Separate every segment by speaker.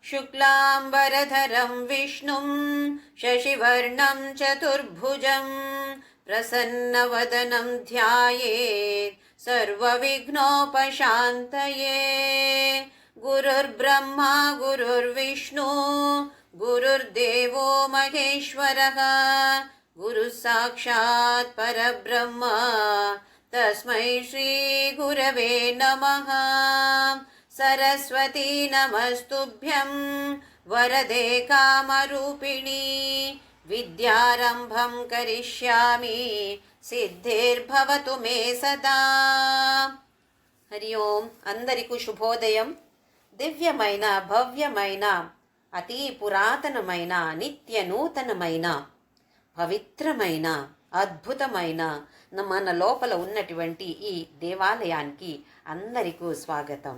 Speaker 1: शुक्लाम्बरधरं विष्णुं शशिवर्णं चतुर्भुजं प्रसन्नवदनं ध्यायेत् सर्वविघ्नोपशान्तये। गुरुर्ब्रह्मा गुरुर्विष्णु गुरुर्देवो महेश्वरः गुरुः साक्षात् परब्रह्म तस्मै श्रीगुरवे नमः। सरस्वती नमस्तुभ्यं वरदे कामरूपिणी विद्यारम्भं करिष्यामि सिद्धिर्भवतु मे सदा। हरि ओम अंदरिकु शुभोदयं। దివ్యమైన భవ్యమైన అతి పురాతనమైన నిత్య నూతనమైన పవిత్రమైన అద్భుతమైన మన లోపల ఉన్నటువంటి ఈ దేవాలయానికి అందరికీ స్వాగతం.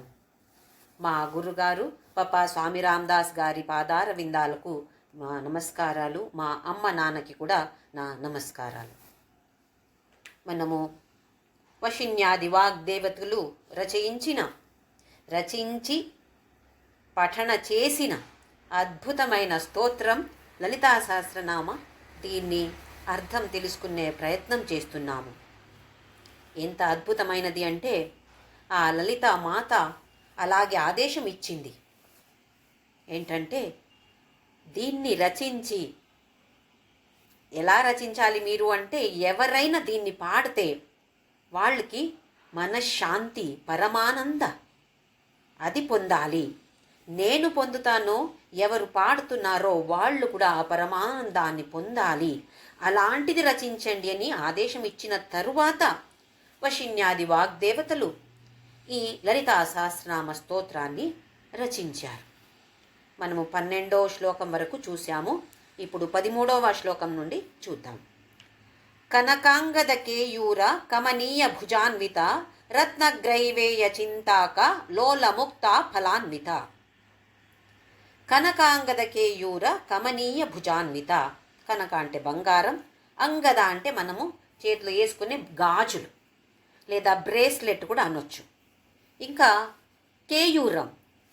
Speaker 1: మా గురుగారు పపా స్వామి రామదాస్ గారి పాదార విందాలకు మా నమస్కారాలు. మా అమ్మ నాన్నకి కూడా నా నమస్కారాలు. మనము వశిన్యాది వాగ్దేవతలు రచించి పఠన చేసిన అద్భుతమైన స్తోత్రం లలితా సహస్రనామ. దీన్ని అర్థం తెలుసుకునే ప్రయత్నం చేస్తున్నాము. ఎంత అద్భుతమైనది అంటే ఆ లలితా మాత అలాగే ఆదేశం ఇచ్చింది. ఏంటంటే దీన్ని రచించి ఎలా రచించాలి మీరు అంటే, ఎవరైనా దీన్ని పాడితే వాళ్ళకి మనశ్శాంతి పరమానంద అది పొందాలి. నేను పొందుతానో ఎవరు పాడుతున్నారో వాళ్ళు కూడా ఆ పరమానందాన్ని పొందాలి. అలాంటిది రచించండి అని ఆదేశం ఇచ్చిన తరువాత వశిన్యాది వాగ్దేవతలు ఈ లలితా సహస్రనామ స్తోత్రాన్ని రచించారు. మనము 12వ శ్లోకం వరకు చూసాము. ఇప్పుడు 13వ శ్లోకం నుండి చూద్దాం. కనకాంగద కేయూర కమనీయ భుజాన్విత రత్నగ్రైవేయ చింతాక లోలముక్త ఫలాన్విత. కనకాంగద కేయూర కమనీయ భుజాన్విత. కనక అంటే బంగారం, అంగద అంటే మనము చేతిలో వేసుకునే గాజులు లేదా బ్రేస్లెట్ కూడా అనొచ్చు. ఇంకా కేయూరం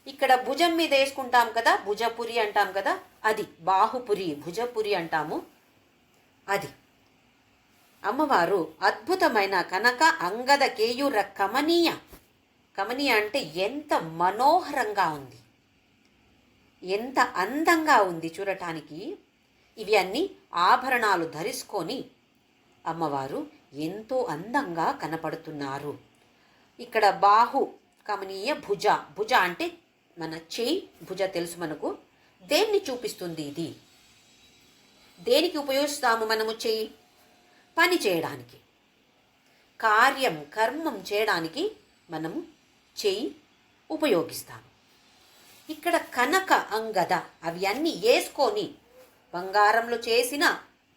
Speaker 1: ఇక్కడ భుజం మీద వేసుకుంటాం కదా, భుజపురి అంటాం కదా, అది బాహుపురి భుజపురి అంటాము. అది అమ్మవారు అద్భుతమైన కనక అంగద కేయూర కమనీయ. కమనీయ అంటే ఎంత మనోహరంగా ఉంది, ఎంత అందంగా ఉంది చూడటానికి. ఇవి అన్నీ ఆభరణాలు ధరించుకొని అమ్మవారు ఎంతో అందంగా కనపడుతున్నారు. ఇక్కడ బాహు కమనీయ, భుజ. భుజ అంటే మన చేయి, భుజ తెలుసు మనకు. దేన్ని చూపిస్తుంది ఇది? దేనికి ఉపయోగిస్తాము మనము చేయి? పని చేయడానికి, కర్మం చేయడానికి మనము చేయి ఉపయోగిస్తాము. ఇక్కడ కనక అంగద అవి అన్నీ వేసుకొని, బంగారంలో చేసిన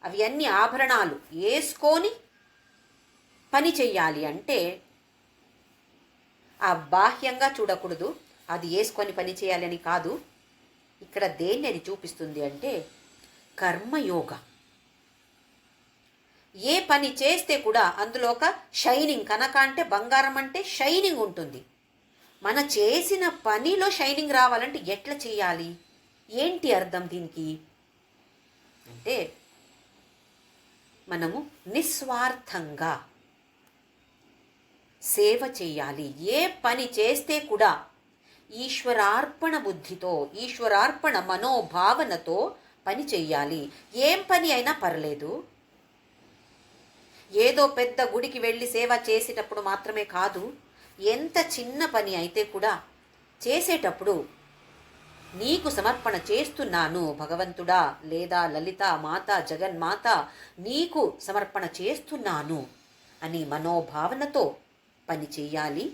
Speaker 1: అవి అన్ని ఆభరణాలు వేసుకొని పని చెయ్యాలి అంటే ఆ బాహ్యంగా చూడకూడదు. అది వేసుకొని పని చేయాలని కాదు. ఇక్కడ దేన్ని అది చూపిస్తుంది అంటే కర్మయోగ. ఏ పని చేస్తే కూడా అందులో ఒక షైనింగ్, కనక అంటే బంగారం అంటే షైనింగ్ ఉంటుంది. మన చేసిన పనిలో షైనింగ్ రావాలంటే ఎట్లా చేయాలి? ఏంటి అర్థం దీనికి అంటే, మనము నిస్వార్థంగా సేవ చేయాలి. ఏ పని చేస్తే కూడా ఈశ్వరార్పణ బుద్ధితో, ఈశ్వరార్పణ మనోభావనతో పని చెయ్యాలి. ఏం పని అయినా పర్లేదు. ఏదో పెద్ద గుడికి వెళ్ళి సేవ చేసేటప్పుడు మాత్రమే కాదు, ఎంత చిన్న పని అయితే కూడా చేసేటప్పుడు నీకు సమర్పణ చేస్తున్నాను భగవంతుడా, లేదా లలిత మాత, జగన్మాత నీకు సమర్పణ చేస్తున్నాను అని మనోభావనతో పని చేయాలి.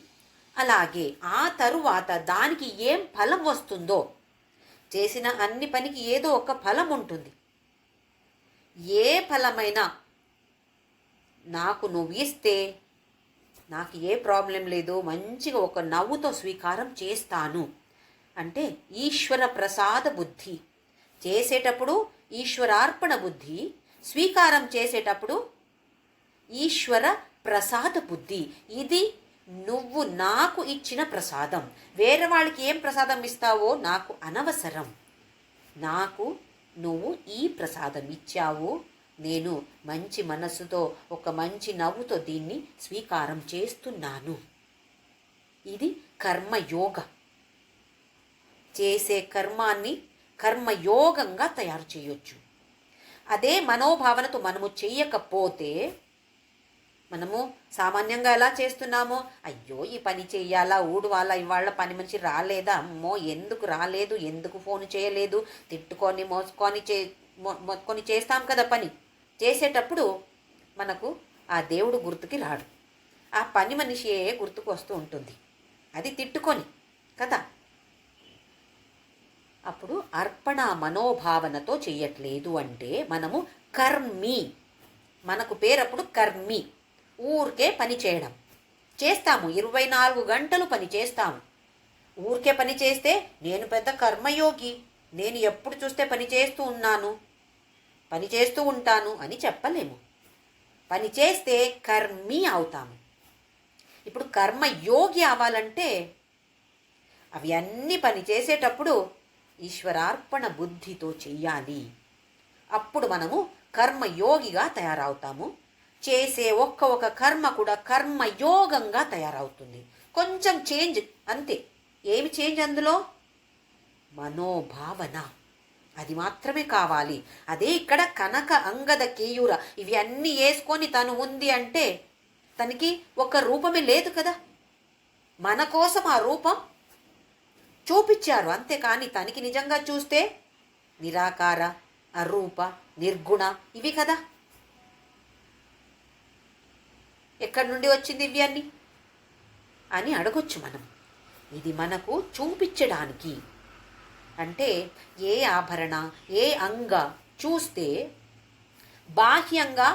Speaker 1: అలాగే ఆ తరువాత దానికి ఏం ఫలం వస్తుందో, చేసిన అన్ని పనికి ఏదో ఒక ఫలం ఉంటుంది. ఏ ఫలమైనా నాకు నువ్వు ఇస్తే నాకు ఏ ప్రాబ్లం లేదు, మంచిగా ఒక నవ్వుతో స్వీకారం చేస్తాను అంటే ఈశ్వర ప్రసాద బుద్ధి. చేసేటప్పుడు ఈశ్వరార్పణ బుద్ధి, స్వీకారం చేసేటప్పుడు ఈశ్వర ప్రసాద బుద్ధి. ఇది నువ్వు నాకు ఇచ్చిన ప్రసాదం. వేరే వాళ్ళకి ఏం ప్రసాదం ఇస్తావో నాకు అనవసరం. నాకు నువ్వు ఈ ప్రసాదం ఇచ్చావు, నేను మంచి మనస్సుతో ఒక మంచి నవ్వుతో దీన్ని స్వీకారం చేస్తున్నాను. ఇది కర్మయోగ. చేసే కర్మాన్ని కర్మయోగంగా తయారు చేయొచ్చు. అదే మనోభావనతో మనము చెయ్యకపోతే, మనము సామాన్యంగా ఎలా చేస్తున్నామో, అయ్యో ఈ పని చెయ్యాలా, ఊడువాలా, ఇవాళ పని మనిషి రాలేదా, అమ్మో ఎందుకు రాలేదు, ఎందుకు ఫోన్ చేయలేదు, తిట్టుకొని మోసుకొని చేస్తాం కదా. పని చేసేటప్పుడు మనకు ఆ దేవుడు గుర్తుకి రాడు, ఆ పని మనిషియే గుర్తుకు వస్తూ ఉంటుంది, అది తిట్టుకొని కదా. అప్పుడు అర్పణ మనోభావనతో చెయ్యట్లేదు అంటే మనము కర్మి. మనకు పేరప్పుడు కర్మి. ఊరికే పని చేయడం చేస్తాము, 24 గంటలు పని చేస్తాము. ఊరికే పని చేస్తే నేను పెద్ద కర్మయోగి, నేను ఎప్పుడు చూస్తే పని చేస్తూ ఉన్నాను, పని చేస్తూ ఉంటాను అని చెప్పలేము. పని చేస్తే కర్మి అవుతాము. ఇప్పుడు కర్మయోగి అవ్వాలంటే అవి అన్నీ పని చేసేటప్పుడు ఈశ్వరార్పణ బుద్ధితో చెయ్యాలి. అప్పుడు మనము కర్మయోగిగా తయారవుతాము. చేసే ఒక్క కర్మ కూడా కర్మయోగంగా తయారవుతుంది. కొంచెం చేంజ్ అంతే. ఏమి చేంజ్ అందులో? మనోభావన. అది మాత్రమే కావాలి. అదే ఇక్కడ కనక అంగద కేయూర ఇవి అన్నీ వేసుకొని తను ఉంది అంటే తనకి ఒక రూపమే లేదు కదా. మన కోసం ఆ రూపం చూపించారు అంతేకాని తనకి నిజంగా చూస్తే నిరాకార, అరూప, నిర్గుణ ఇవి కదా. ఎక్కడి నుండి వచ్చింది ఇవి అన్నీ అని అడగొచ్చు మనం. ఇది మనకు చూపించడానికి. అంటే ఏ ఆభరణ, ఏ అంగ చూస్తే బాహ్యంగా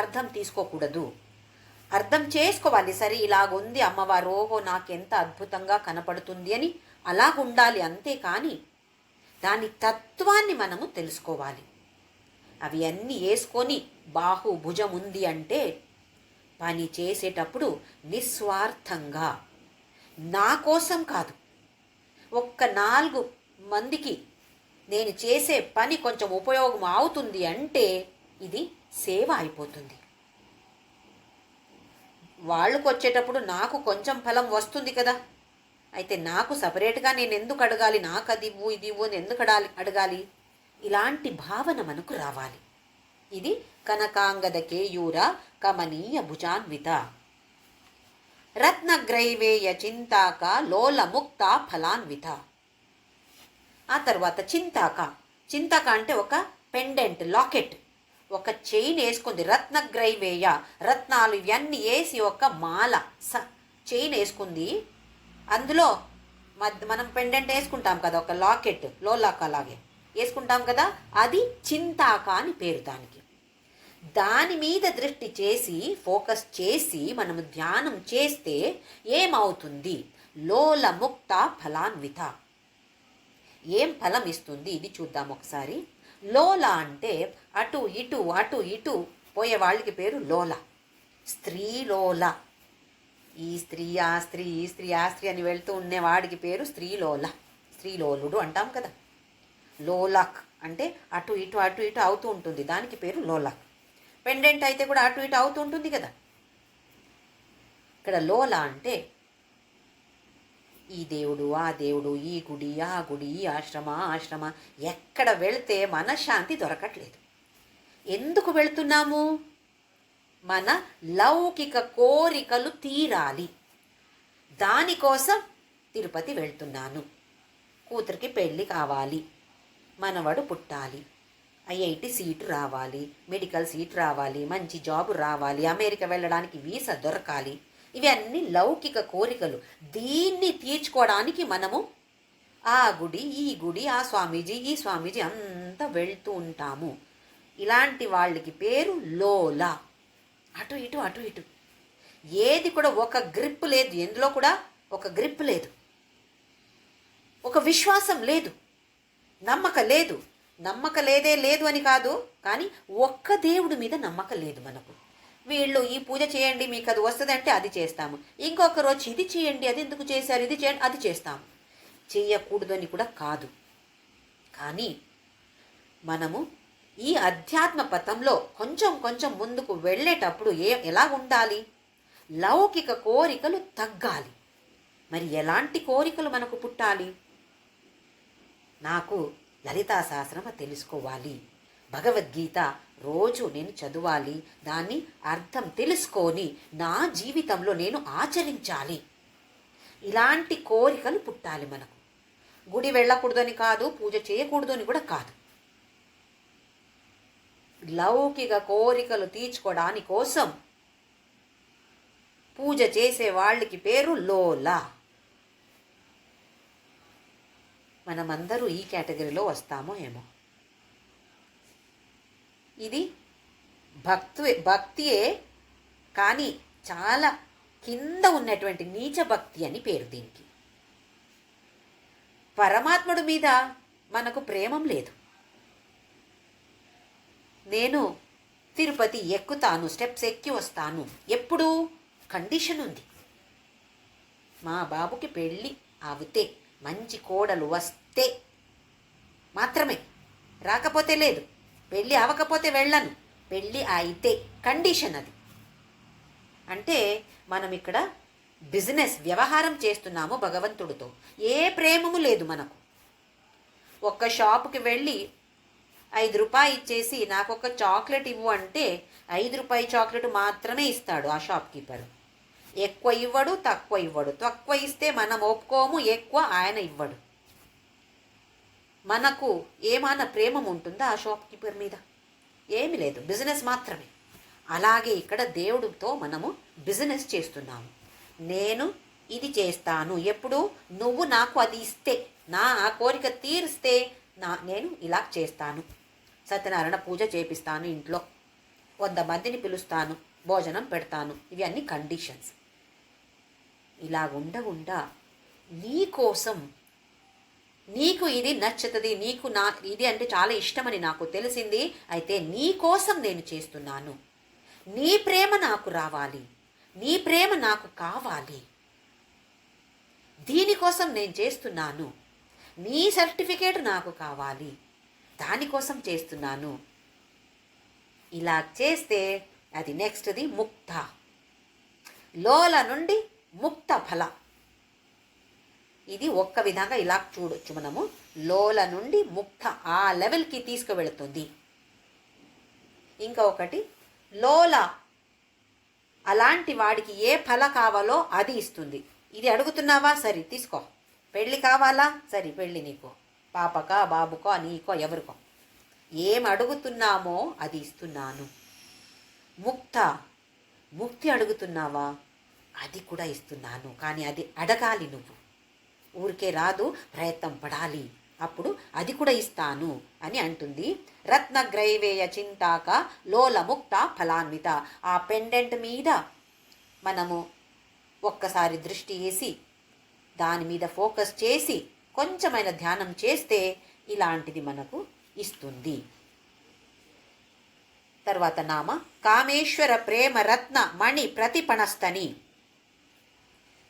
Speaker 1: అర్థం తీసుకోకూడదు, అర్థం చేసుకోవాలి. సరే ఇలాగుంది అమ్మవారు, ఓహో నాకెంత అద్భుతంగా కనపడుతుంది అని అలాగుండాలి. అంతేకాని దాని తత్వాన్ని మనము తెలుసుకోవాలి. అవి అన్నీ వేసుకొని బాహు భుజం ఉంది అంటే పని చేసేటప్పుడు నిస్వార్థంగా, నా కోసం కాదు, ఒక్క 4 మందికి నేను చేసే పని కొంచెం ఉపయోగం అవుతుంది అంటే ఇది సేవ అయిపోతుంది. వాళ్ళకు వచ్చేటప్పుడు నాకు కొంచెం ఫలం వస్తుంది కదా. అయితే నాకు సపరేట్గా నేను ఎందుకు అడగాలి, నాకు అది ఇవ్వు ఇది ఇవ్వు అని ఎందుకు అడగాలి? ఇలాంటి భావన మనకు రావాలి. ఇది కనకాంగద కేయూర కమనీయ భుజాన్విత రత్నగ్రైవేయ చింతాక లోల ముక్త ఫలాన్విత. ఆ తర్వాత చింతాక. చింతాక అంటే ఒక పెండెంట్, లాకెట్, ఒక చైన్ వేసుకుంది. రత్నగ్రైవేయ రత్నాలు ఇవన్నీ వేసి ఒక మాల చైన్ వేసుకుంది. అందులో మనం పెండెంట్ వేసుకుంటాం కదా, ఒక లాకెట్ లోలాక లాగే వేసుకుంటాం కదా, అది చింతాక అని పేరు దానికి. దాని మీద దృష్టి చేసి ఫోకస్ చేసి మనము ధ్యానం చేస్తే ఏమవుతుంది? లోల ముక్త ఫలాన్విత. ఏం ఫలం ఇస్తుంది ఇది చూద్దాం ఒకసారి. లోల అంటే అటు ఇటు పోయే వాళ్ళకి పేరు లోల. స్త్రీలోల. ఈ స్త్రీ ఆ స్త్రీ, ఈ స్త్రీ ఆ స్త్రీ అని వెళ్తూ ఉండేవాడికి పేరు స్త్రీలోల, స్త్రీలోలుడు అంటాం కదా. లోలక్ అంటే అటు ఇటు అవుతూ ఉంటుంది, దానికి పేరు లోలక్. పెండెంట్ అయితే కూడా అటు ఇటు అవుతూ ఉంటుంది కదా. ఇక్కడ లోల అంటే ఈ దేవుడు ఆ దేవుడు, ఈ గుడి ఆ గుడి, ఈ ఆశ్రమ ఎక్కడ వెళితే మనశ్శాంతి దొరకట్లేదు. ఎందుకు వెళుతున్నాము? మన లౌకిక కోరికలు తీరాలి. దానికోసం తిరుపతి వెళ్తున్నాను. కూతురికి పెళ్ళి కావాలి, మనవడు పుట్టాలి, ఐఐటి సీటు రావాలి, మెడికల్ సీట్ రావాలి, మంచి జాబ్ రావాలి, అమెరికా వెళ్ళడానికి వీసా దొరకాలి. ఇవన్నీ లౌకిక కోరికలు. దీన్ని తీర్చుకోవడానికి మనము ఆ గుడి ఈ గుడి, ఆ స్వామీజీ ఈ స్వామీజీ అంతా వెళ్తూ ఉంటాము. ఇలాంటి వాళ్ళకి పేరు లోల. అటు ఇటు అటు ఇటు, ఏది కూడా ఒక గ్రిప్ లేదు, ఎందులో కూడా ఒక గ్రిప్ లేదు, ఒక విశ్వాసం లేదు, నమ్మక లేదు. నమ్మక లేదే లేదు అని కాదు, కానీ ఒక్క దేవుడి మీద నమ్మకం లేదు మనకు. వీళ్ళు ఈ పూజ చేయండి మీకు అది వస్తుంది అంటే అది చేస్తాము, ఇంకొక రోజు ఇది చేయండి అది ఎందుకు చేశారు, ఇది చేయండి అది చేస్తాము. చేయకూడదు అని కూడా కాదు, కానీ మనము ఈ అధ్యాత్మ పథంలో కొంచెం కొంచెం ముందుకు వెళ్ళేటప్పుడు ఎలా ఉండాలి? లౌకిక కోరికలు తగ్గాలి. మరి ఎలాంటి కోరికలు మనకు పుట్టాలి? నాకు లలితా సహస్రనామ తెలుసుకోవాలి, భగవద్గీత రోజు నేను చదవాలి, దాన్ని అర్థం తెలుసుకొని నా జీవితంలో నేను ఆచరించాలి. ఇలాంటి కోరికలు పుట్టాలి మనకు. గుడి వెళ్ళకూడదని కాదు, పూజ చేయకూడదు అని కూడా కాదు. లౌకిక కోరికలు తీర్చుకోవడాని కోసం పూజ చేసే వాళ్ళకి పేరు లోల. మనమందరూ ఈ కేటగిరీలో వస్తామో ఏమో. ఇది భక్తియే, కానీ చాలా కింద ఉన్నటువంటి నీచ భక్తి అని పేరు దీనికి. పరమాత్ముడి మీద మనకు ప్రేమం లేదు. నేను తిరుపతి ఎక్కుతాను, స్టెప్స్ ఎక్కి వస్తాను, ఎప్పుడు కండిషన్ ఉంది. మా బాబుకి పెళ్ళి అవుతే, మంచి కోడలు వస్తే మాత్రమే, రాకపోతే లేదు. పెళ్ళి అవ్వకపోతే వెళ్ళను, పెళ్ళి అయితే కండిషన్ అది. అంటే మనం ఇక్కడ బిజినెస్ వ్యవహారం చేస్తున్నాము భగవంతుడితో. ఏ ప్రేమము లేదు మనకు. ఒక్క షాపుకి వెళ్ళి 5 రూపాయలు ఇచ్చేసి నాకు ఒక చాక్లెట్ ఇవ్వు అంటే 5 రూపాయల చాక్లెట్ మాత్రమే ఇస్తాడు ఆ షాప్ కీపర్. ఎక్కువ ఇవ్వడు, తక్కువ ఇవ్వడు. తక్కువ ఇస్తే మనం ఒప్పుకోము, ఎక్కువ ఆయన ఇవ్వడు. మనకు ఏమైనా ప్రేమం ఉంటుందా ఆ షాప్ కీపర్ మీద? ఏమీ లేదు, బిజినెస్ మాత్రమే. అలాగే ఇక్కడ దేవుడితో మనము బిజినెస్ చేస్తున్నాము. నేను ఇది చేస్తాను ఎప్పుడు, నువ్వు నాకు అది ఇస్తే, నా ఆ కోరిక తీరిస్తే నేను ఇలా చేస్తాను. సత్యనారాయణ పూజ చేపిస్తాను, ఇంట్లో 100 మందిని పిలుస్తాను, భోజనం పెడతాను. ఇవి అన్ని కండిషన్స్. ఇలా ఉండకుండా నీ కోసం, నీకు ఇది నచ్చుతుంది, నీకు ఇది అంటే చాలా ఇష్టమని నాకు తెలిసింది, అయితే నీ కోసం నేను చేస్తున్నాను. నీ ప్రేమ నాకు రావాలి, నీ ప్రేమ నాకు కావాలి, దీనికోసం నేను చేస్తున్నాను. నీ సర్టిఫికేట్ నాకు కావాలి, దానికోసం చేస్తున్నాను. ఇలా చేస్తే అది నెక్స్ట్ది ముక్త. లోల నుండి ముక్త ఫల. ఇది ఒక్క విధంగా ఇలా చూడొచ్చు మనము. లోల నుండి ముక్త ఆ లెవెల్కి తీసుకువెళుతుంది. ఇంకా ఒకటి లోల అలాంటి వాడికి ఏ ఫల కావాలో అది ఇస్తుంది. ఇది అడుగుతున్నావా, సరే తీసుకో. పెళ్ళి కావాలా, సరే పెళ్ళి నీకు, పాపకా బాబుకో నీకో ఎవరికో. ఏం అడుగుతున్నామో అది ఇస్తున్నాను. ముక్తి అడుగుతున్నావా, అది కూడా ఇస్తున్నాను. కానీ అది అడగాలి, నువ్వు ఊరికే రాదు, ప్రయత్నం పడాలి, అప్పుడు అది కూడా ఇస్తాను అని అంటుంది. రత్నగ్రైవేయ చింతాక లోల ముక్త ఫలాన్విత. ఆ పెండెంట్ మీద మనము ఒక్కసారి దృష్టి వేసి దాని మీద ఫోకస్ చేసి కొంచెమైన ధ్యానం చేస్తే ఇలాంటిది మనకు ఇస్తుంది. తర్వాత నామ కామేశ్వర ప్రేమ రత్న మణి ప్రతిపణస్తని.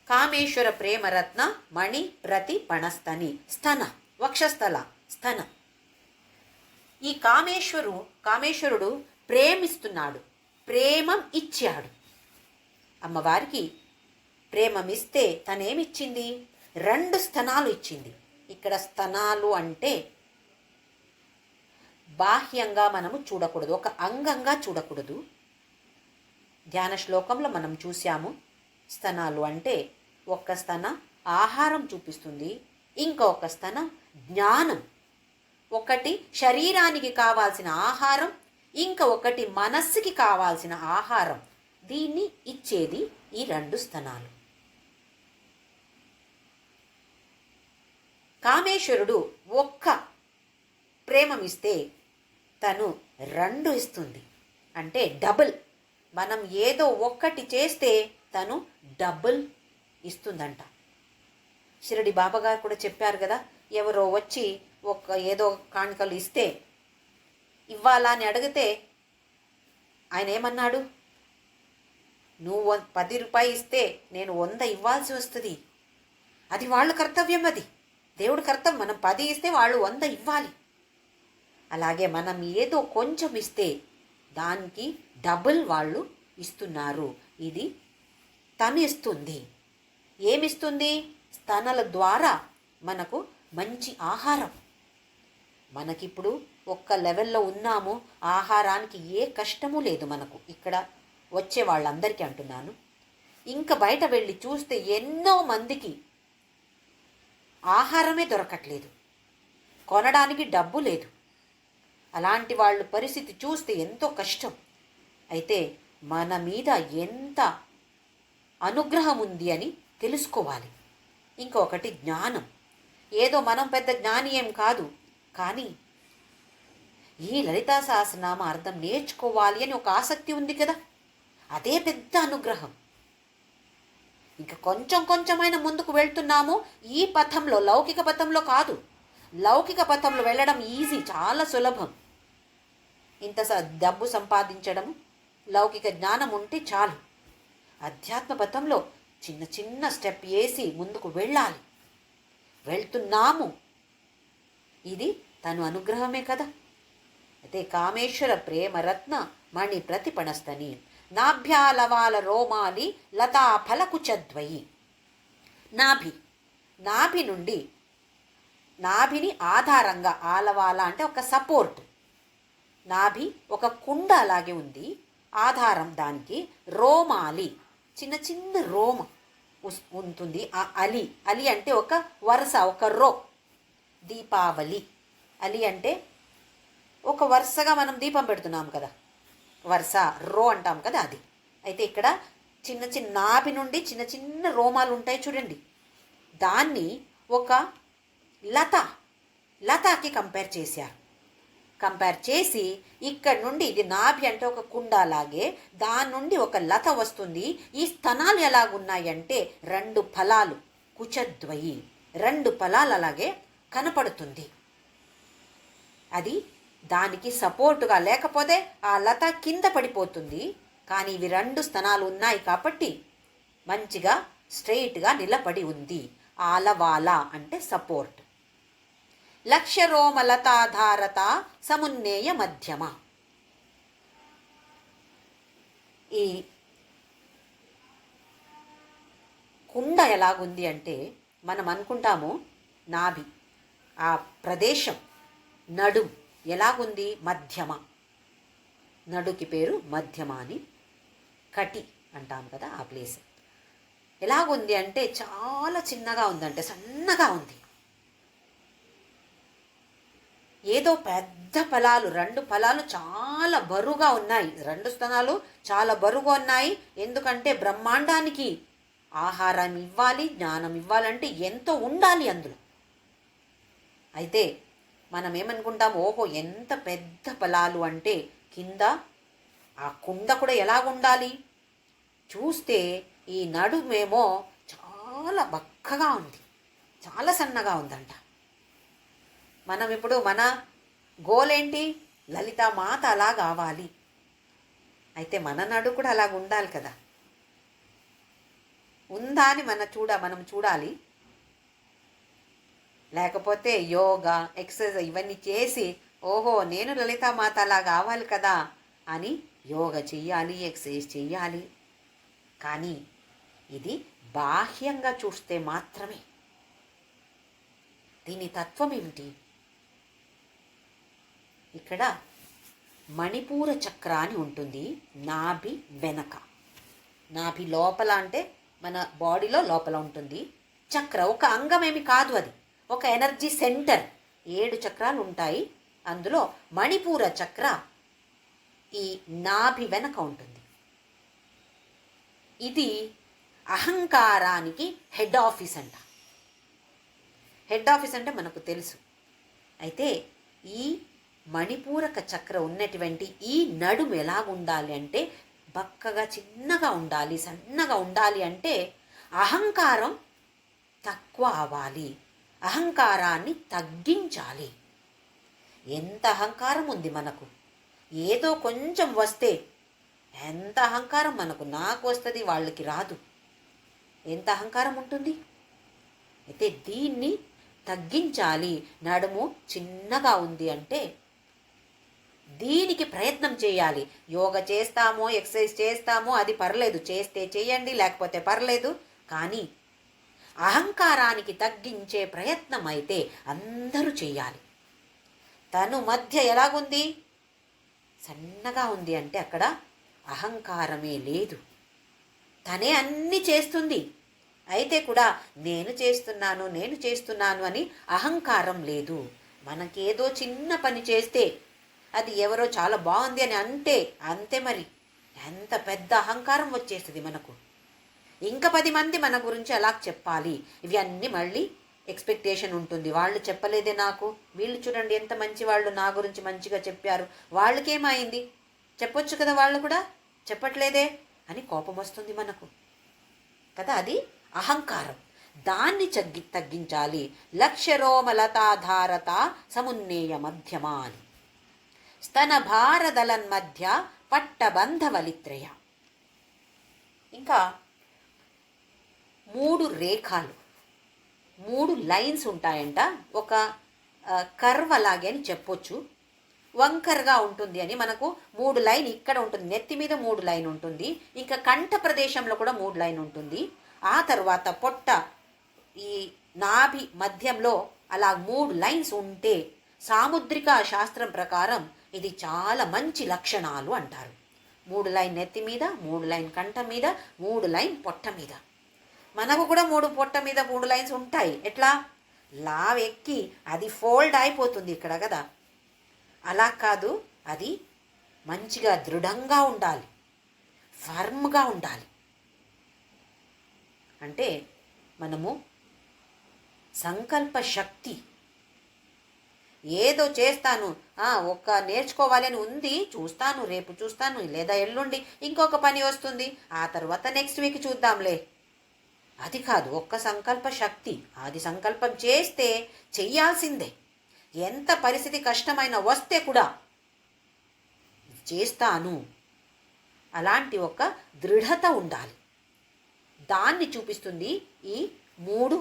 Speaker 1: కామేశ్వర ప్రేమరత్న మణి ప్రతిపణస్తని. స్తన, వక్షస్థల, స్తన. ఈ కామేశ్వరుడు ప్రేమిస్తున్నాడు, ప్రేమం ఇచ్చాడు. అమ్మవారికి ప్రేమమిస్తే తనేమిచ్చింది? 2 స్తనాలు ఇచ్చింది. ఇక్కడ స్తనాలు అంటే బాహ్యంగా మనము చూడకూడదు, ఒక అంగంగా చూడకూడదు. ధ్యాన శ్లోకంలో మనం చూసాము, స్తనాలు అంటే ఒక్క స్తన ఆహారం చూపిస్తుంది, ఇంకొక స్తన జ్ఞానం. ఒకటి శరీరానికి కావాల్సిన ఆహారం, ఒకటి మనస్సుకి కావాల్సిన ఆహారం. దీన్ని ఇచ్చేది ఈ 2 స్తనాలు. కామేశ్వరుడు ఒక్క ప్రేమమిస్తే తను 2 ఇస్తుంది, అంటే డబుల్. మనం ఏదో ఒక్కటి చేస్తే తను డబుల్ ఇస్తుందంట. షిరిడి బాబాగారు కూడా చెప్పారు కదా, ఎవరో వచ్చి ఏదో కానుకలు ఇస్తే ఇవ్వాలా అని అడిగితే ఆయన ఏమన్నాడు, నువ్వు 10 రూపాయలు ఇస్తే నేను 100 ఇవ్వాల్సి వస్తుంది. అది వాళ్ళ కర్తవ్యం, అది దేవుడి కర్తవ్యం. మనం 10 ఇస్తే వాళ్ళు 100 ఇవ్వాలి. అలాగే మనం ఏదో కొంచెం ఇస్తే దానికి డబుల్ వాళ్ళు ఇస్తున్నారు. ఇది తను ఇస్తుంది. ఏమిస్తుంది? స్తనాల ద్వారా మనకు మంచి ఆహారం. మనకిప్పుడు ఒక్క లెవెల్లో ఉన్నాము, ఆహారానికి ఏ కష్టము లేదు మనకు. ఇక్కడ వచ్చే వాళ్ళందరికీ అంటున్నాను. ఇంకా బయట వెళ్ళి చూస్తే ఎన్నో మందికి ఆహారమే దొరకట్లేదు, కొనడానికి డబ్బు లేదు. అలాంటి వాళ్ళ పరిస్థితి చూస్తే ఎంతో కష్టం. అయితే మన మీద ఎంత అనుగ్రహం ఉంది అని తెలుసుకోవాలి. ఇంకొకటి జ్ఞానం. ఏదో మనం పెద్ద జ్ఞాని ఏం కాదు, కానీ ఈ లలితా సహస్రనామ అర్థం నేర్చుకోవాలి అని ఒక ఆసక్తి ఉంది కదా, అదే పెద్ద అనుగ్రహం. ఇంకా కొంచెం కొంచెమైనా ముందుకు వెళ్తున్నాము ఈ పథంలో, లౌకిక పథంలో కాదు. లౌకిక పథంలో వెళ్ళడం ఈజీ, చాలా సులభం. ఇంత డబ్బు సంపాదించడం, లౌకిక జ్ఞానం ఉంటే చాలు. అధ్యాత్మ పథంలో చిన్న చిన్న స్టెప్ వేసి ముందుకు వెళ్ళాలి. వెళ్తున్నాము, ఇది తను అనుగ్రహమే కదా. అయితే కామేశ్వర ప్రేమరత్న మణి ప్రతిపణస్తని నాభ్యాలవాల రోమాలి లతా ఫలకుచద్వయి. నాభి నుండి, నాభిని ఆధారంగా, ఆలవాల అంటే ఒక సపోర్ట్. నాభి ఒక కుండ అలాగే ఉంది, ఆధారం దానికి. రోమాలి చిన్న చిన్న రోమ ఉంటుంది. ఆ అలి అంటే ఒక వరుస, ఒక రో. దీపావళి అలి అంటే ఒక వరుసగా మనం దీపం పెడుతున్నాం కదా, వరుస రో అంటాం కదా, అది. అయితే ఇక్కడ చిన్న చిన్న నాభి నుండి చిన్న చిన్న రోమాలు ఉంటాయి చూడండి, దాన్ని ఒక లతాకి కంపేర్ చేశారు. కంపేర్ చేసి ఇక్కడ నుండి, ఇది నాభి అంటే ఒక కుండ లాగే, దాని నుండి ఒక లత వస్తుంది. ఈ స్తనాలు ఎలాగున్నాయంటే 2 ఫలాలు, కుచద్వయి, 2 ఫలాలు అలాగే కనపడుతుంది. అది దానికి సపోర్టుగా, లేకపోతే ఆ లత కింద పడిపోతుంది. కానీ ఇవి 2 స్తనాలు ఉన్నాయి కాబట్టి మంచిగా స్ట్రెయిట్గా నిలబడి ఉంది. ఆలవాల అంటే సపోర్ట్. లక్ష్యరోమలతాధారత సమున్నేయ మధ్యమ. ఈ కుండ ఎలాగుంది అంటే, మనం అనుకుంటాము నాభి, ఆ ప్రదేశం నడుం ఎలాగుంది, మధ్యమ. నడుకి పేరు మధ్యమ అని. కటి అంటాం కదా ఆ ప్లేస్. ఎలాగుంది అంటే చాలా చిన్నగా ఉందంటే, సన్నగా ఉంది. ఏదో పెద్ద ఫలాలు, 2 ఫలాలు చాలా బరువుగా ఉన్నాయి. 2 స్తనాలు చాలా బరువుగా ఉన్నాయి. ఎందుకంటే బ్రహ్మాండానికి ఆహారం ఇవ్వాలి, జ్ఞానం ఇవ్వాలంటే ఎంతో ఉండాలి అందులో. అయితే మనం ఏమనుకుంటాం, ఓహో ఎంత పెద్ద ఫలాలు అంటే, కింద ఆ కుండ కూడా ఎలాగుండాలి. చూస్తే ఈ నడుమేమో చాలా బక్కగా ఉంది, చాలా సన్నగా ఉందంట. మనం ఇప్పుడు మన గోల్ ఏంటి, లలితామాత అలా కావాలి. అయితే మన నడు కూడా అలాగ ఉండాలి కదా. ఉందా అని మనం చూడాలి. లేకపోతే యోగా, ఎక్సర్సైజ్ ఇవన్నీ చేసి, ఓహో నేను లలితామాత అలా కావాలి కదా అని యోగా చెయ్యాలి, ఎక్సర్సైజ్ చెయ్యాలి. కానీ ఇది బాహ్యంగా చూస్తే మాత్రమే. దీని తత్వం ఏమిటి? ఇక్కడ మణిపూర చక్ర అని ఉంటుంది నాభి వెనక. నాభి లోపల అంటే మన బాడీలో లోపల ఉంటుంది చక్ర. ఒక అంగం ఏమి కాదు, అది ఒక ఎనర్జీ సెంటర్. 7 చక్రాలు ఉంటాయి, అందులో మణిపూర చక్ర ఈ నాభి వెనక ఉంటుంది. ఇది అహంకారానికి హెడ్ ఆఫీస్ అంట. హెడ్ ఆఫీస్ అంటే మనకు తెలుసు. అయితే ఈ మణిపూరక చక్ర ఉన్నటువంటి ఈ నడుము ఎలాగుండాలి అంటే బక్కగా చిన్నగా ఉండాలి, సన్నగా ఉండాలి. అంటే అహంకారం తక్కువ అవ్వాలి, అహంకారాన్ని తగ్గించాలి. ఎంత అహంకారం ఉంది మనకు, ఏదో కొంచెం వస్తే ఎంత అహంకారం మనకు, నాకు వస్తుంది వాళ్ళకి రాదు, ఎంత అహంకారం ఉంటుంది. అయితే దీన్ని తగ్గించాలి. నడుము చిన్నగా ఉంది అంటే దీనికి ప్రయత్నం చేయాలి. యోగా చేస్తామో ఎక్సర్సైజ్ చేస్తామో అది పర్లేదు, చేస్తే చేయండి, లేకపోతే పర్లేదు. కానీ అహంకారానికి తగ్గించే ప్రయత్నం అయితే అందరూ చేయాలి. తను మధ్య ఎలాగుంది, సన్నగా ఉంది అంటే అక్కడ అహంకారమే లేదు. తనే అన్నీ చేస్తుంది, అయితే కూడా నేను చేస్తున్నాను అని అహంకారం లేదు. మనకేదో చిన్న పని చేస్తే అది ఎవరో చాలా బాగుంది అని అంటే అంతే, మరి ఎంత పెద్ద అహంకారం వచ్చేస్తుంది మనకు. ఇంకా 10 మంది మన గురించి అలా చెప్పాలి, ఇవి అన్నీ మళ్ళీ ఎక్స్పెక్టేషన్ ఉంటుంది. వాళ్ళు చెప్పలేదే నాకు, వీళ్ళు చూడండి ఎంత మంచి వాళ్ళు నా గురించి మంచిగా చెప్పారు, వాళ్ళకేమైంది, చెప్పొచ్చు కదా, వాళ్ళు కూడా చెప్పట్లేదే అని కోపం వస్తుంది మనకు కదా. అది అహంకారం. దాన్ని తగ్గించాలి. లక్ష్యరోమలతాధారత సమున్నేయ మధ్యమా అని స్తన భారదలన్మధ్య పట్టబంధవలిత్రయ. ఇంకా 3 రేఖలు, 3 లైన్స్ ఉంటాయంట. ఒక కర్వ్ అలాగే అని చెప్పొచ్చు, వంకరగా ఉంటుంది అని. మనకు 3 లైన్ ఇక్కడ ఉంటుంది, నెత్తి మీద 3 లైన్ ఉంటుంది, ఇంకా కంఠ ప్రదేశంలో కూడా 3 లైన్ ఉంటుంది. ఆ తర్వాత పొట్ట ఈ నాభి మధ్యంలో అలా 3 లైన్స్ ఉంటే సాముద్రిక శాస్త్రం ప్రకారం ఇది చాలా మంచి లక్షణాలు అంటారు. 3 లైన్ నెత్తి మీద, 3 లైన్ కంఠం మీద, 3 లైన్ పొట్ట మీద. మనకు కూడా 3 పొట్ట మీద 3 లైన్స్ ఉంటాయి. ఎట్లా లావెక్కి అది ఫోల్డ్ అయిపోతుంది ఇక్కడ కదా, అలా కాదు. అది మంచిగా దృఢంగా ఉండాలి, ఫర్మ్గా ఉండాలి. అంటే మనము సంకల్ప శక్తి, ఏదో చేస్తాను, నేర్చుకోవాలి అని ఉంది, చూస్తాను, రేపు చూస్తాను, లేదా ఎల్లుండి ఇంకొక పని వస్తుంది, ఆ తర్వాత నెక్స్ట్ వీక్ చూద్దాంలే, అది కాదు. ఒక్క సంకల్ప శక్తి, అది సంకల్పం చేస్తే చెయ్యాల్సిందే. ఎంత పరిస్థితి కష్టమైన వస్తే కూడా చేస్తాను, అలాంటి ఒక దృఢత ఉండాలి. దాన్ని చూపిస్తుంది ఈ 3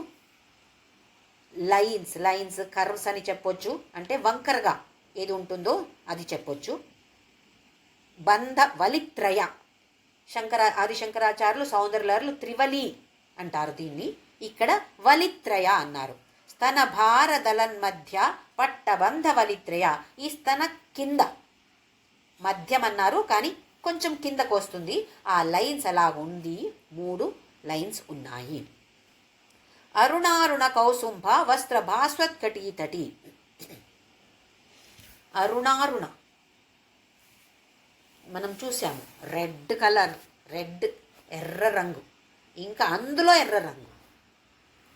Speaker 1: లైన్స్, కర్వ్స్ అని చెప్పొచ్చు. అంటే వంకరగా ఏది ఉంటుందో అది చెప్పొచ్చు. బంధ వలిత్రయ, ఆదిశంకరాచార్యులు సౌందర్యలహరిలో త్రివలి అంటారు దీన్ని, ఇక్కడ వలిత్రయ అన్నారు. స్తన భారదలన్మధ్య పట్టబంధ వలిత్రయ. ఈ స్తన కింద మధ్యం అన్నారు, కానీ కొంచెం కిందకు వస్తుంది. ఆ లైన్స్ అలా ఉంది, 3 లైన్స్ ఉన్నాయి. అరుణారుణ కౌసుంభ వస్త్ర భాస్వత్కటీతటి. అరుణారుణ మనం చూసాము, రెడ్ కలర్, రెడ్ ఎర్ర రంగు, ఇంకా అందులో ఎర్ర రంగు.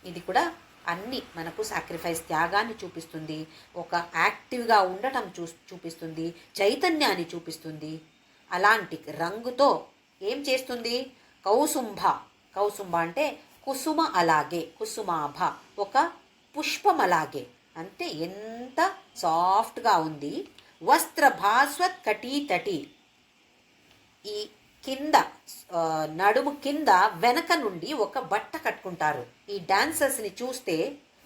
Speaker 1: ఇది కూడా అన్నీ మనకు సాక్రిఫైస్, త్యాగాన్ని చూపిస్తుంది, ఒక యాక్టివ్గా ఉండటం చూపిస్తుంది, చైతన్యాన్ని చూపిస్తుంది. అలాంటి రంగుతో ఏం చేస్తుంది, కౌసుంభ అంటే కుసుమ, అలాగే కుసుమాభ, ఒక పుష్పం అలాగే, అంటే ఎంత సాఫ్ట్గా ఉంది. వస్త్ర భాస్వత్ కటీతటి, ఈ కింద నడుము కింద వెనక నుండి ఒక బట్ట కట్టుకుంటారు. ఈ డాన్సర్స్ని చూస్తే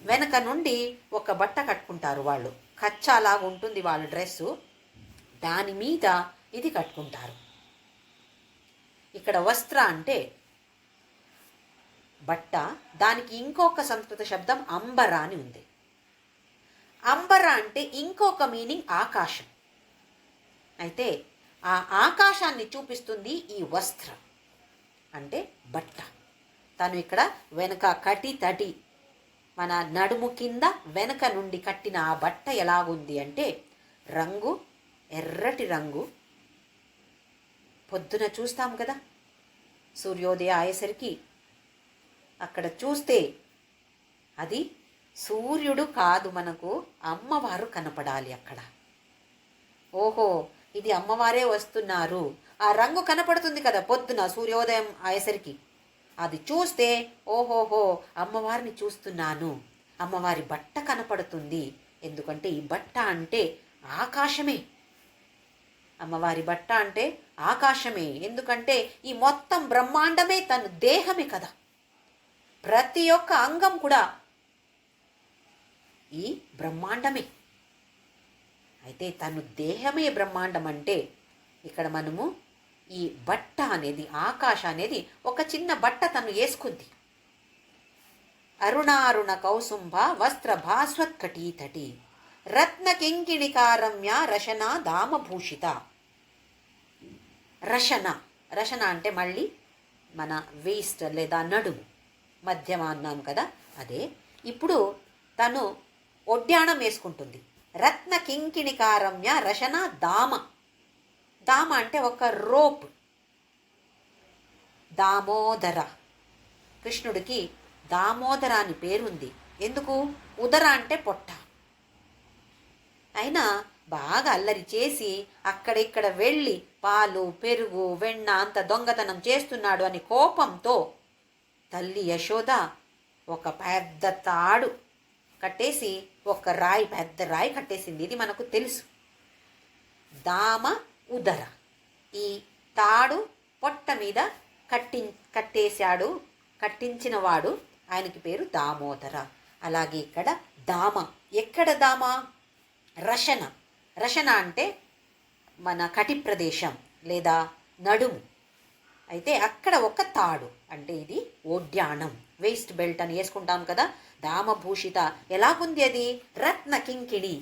Speaker 1: వెనక నుండి ఒక బట్ట కట్టుకుంటారు వాళ్ళు, కచ్చాలాగా ఉంటుంది వాళ్ళ డ్రెస్సు, దాని మీద ఇది కట్టుకుంటారు. ఇక్కడ వస్త్ర అంటే బట్ట, దానికి ఇంకొక సంస్కృత శబ్దం అంబర అని ఉంది. అంబర అంటే ఇంకొక మీనింగ్ ఆకాశం. అయితే ఆ ఆకాశాన్ని చూపిస్తుంది ఈ వస్త్రం, అంటే బట్ట. తను ఇక్కడ వెనక కటితటి, మన నడుము కింద వెనక నుండి కట్టిన ఆ బట్ట ఎలాగుంది అంటే రంగు ఎర్రటి రంగు. పొద్దున చూస్తాం కదా, సూర్యోదయం అయ్యేసరికి అక్కడ చూస్తే అది సూర్యుడు కాదు, మనకు అమ్మవారు కనపడాలి అక్కడ. ఓహో, ఇది అమ్మవారే వస్తున్నారు. ఆ రంగు కనపడుతుంది కదా పొద్దున సూర్యోదయం అయ్యేసరికి. అది చూస్తే ఓహోహో అమ్మవారిని చూస్తున్నాను. అమ్మవారి బట్ట కనపడుతుంది. ఎందుకంటే ఈ బట్ట అంటే ఆకాశమే. అమ్మవారి బట్ట అంటే ఆకాశమే. ఎందుకంటే ఈ మొత్తం బ్రహ్మాండమే తను దేహమే కదా. ప్రతి ఒక్క అంగం కూడా ఈ బ్రహ్మాండమే. అయితే తను దేహమే బ్రహ్మాండం అంటే ఇక్కడ మనము ఈ బట్ట అనేది, ఆకాశ అనేది ఒక చిన్న బట్ట తను వేసుకుంది. అరుణారుణ కౌసుంభ వస్త్ర భాస్వత్కటీతటి రత్న కింకిణికారమ్య రశన దామభూషిత. రశన, రశన అంటే మళ్ళీ మన వేస్ట్ లేదా నడుము, మధ్యమ అన్నాం కదా, అదే. ఇప్పుడు తను ఒడ్యాణం వేసుకుంటుంది. రత్న కింకిణికారమ్య రశన దామ. దామ అంటే ఒక రోప్. దామోదర, కృష్ణుడికి దామోదర అని పేరుంది. ఎందుకు? ఉదర అంటే పొట్ట. అయినా బాగా అల్లరి చేసి అక్కడిక్కడ వెళ్ళి పాలు పెరుగు వెన్న అంత దొంగతనం చేస్తున్నాడు అని కోపంతో తల్లి యశోద ఒక పెద్ద తాడు కట్టేసి, ఒక రాయి, పెద్ద రాయి కట్టేసింది. ఇది మనకు తెలుసు. దామ ఉదర, ఈ తాడు పొట్ట మీద కట్టేశాడు, కట్టించినవాడు, ఆయనకి పేరు దామోదర. అలాగే ఇక్కడ దామ. ఎక్కడ దామ? రశన. రశన అంటే మన కటి ప్రదేశం లేదా నడుము. అయితే అక్కడ ఒక తాడు అంటే ఇది ఓడ్యాణం, వేస్ట్ బెల్ట్ అని వేసుకుంటాం కదా. దామభూషిత ఎలాగుంది అది? రత్న కింకిణి.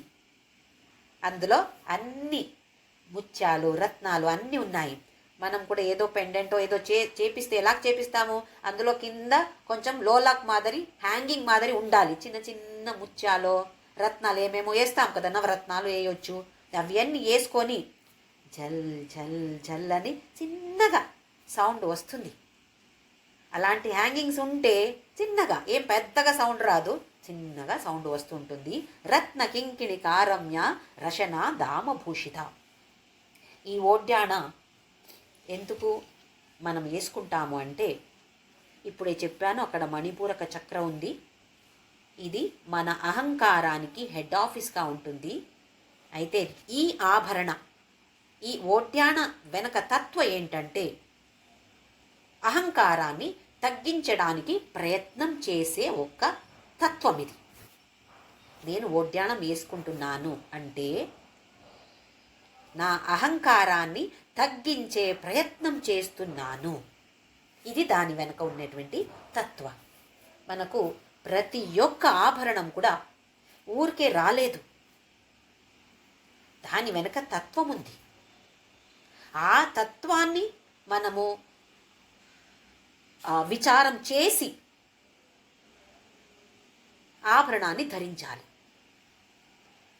Speaker 1: అందులో అన్ని ముత్యాలు రత్నాలు అన్నీ ఉన్నాయి. మనం కూడా ఏదో పెండెంటో ఏదో చేపిస్తే ఎలా చేపిస్తాము? అందులో కింద కొంచెం లోలాక్ మాదిరి, హ్యాంగింగ్ మాదిరి ఉండాలి. చిన్న చిన్న ముత్యాలు రత్నాలు ఏమేమో వేస్తాం కదా, నవరత్నాలు వేయొచ్చు. అవన్నీ వేసుకొని జల్ జల్ జల్ అని చిన్నగా సౌండ్ వస్తుంది. అలాంటి హ్యాంగింగ్స్ ఉంటే చిన్నగా, ఏం పెద్దగా సౌండ్ రాదు, చిన్నగా సౌండ్ వస్తుంటుంది. రత్న కింకిణి కారమ్య రశన దామభూషిత. ఈ ఓడ్యాణ ఎందుకు మనం వేసుకుంటాము అంటే, ఇప్పుడే చెప్పాను అక్కడ మణిపూరక చక్ర ఉంది. ఇది మన అహంకారానికి హెడ్ ఆఫీస్గా ఉంటుంది. అయితే ఈ ఆభరణ, ఈ ఓడ్యాణ వెనక తత్వం ఏంటంటే, అహంకారాన్ని తగ్గించడానికి ప్రయత్నం చేసే ఒక తత్వం ఇది. నేను ఓడ్యాణం వేసుకుంటున్నాను అంటే నా అహంకారాన్ని తగ్గించే ప్రయత్నం చేస్తున్నాను. ఇది దాని వెనుక ఉన్నటువంటి తత్వం. మనకు ప్రతి ఒక్క ఆభరణం కూడా ఊరికే రాలేదు, దాని వెనుక తత్వం ఉంది. ఆ తత్వాన్ని మనము విచారం చేసి ఆభరణాన్ని ధరించాలి.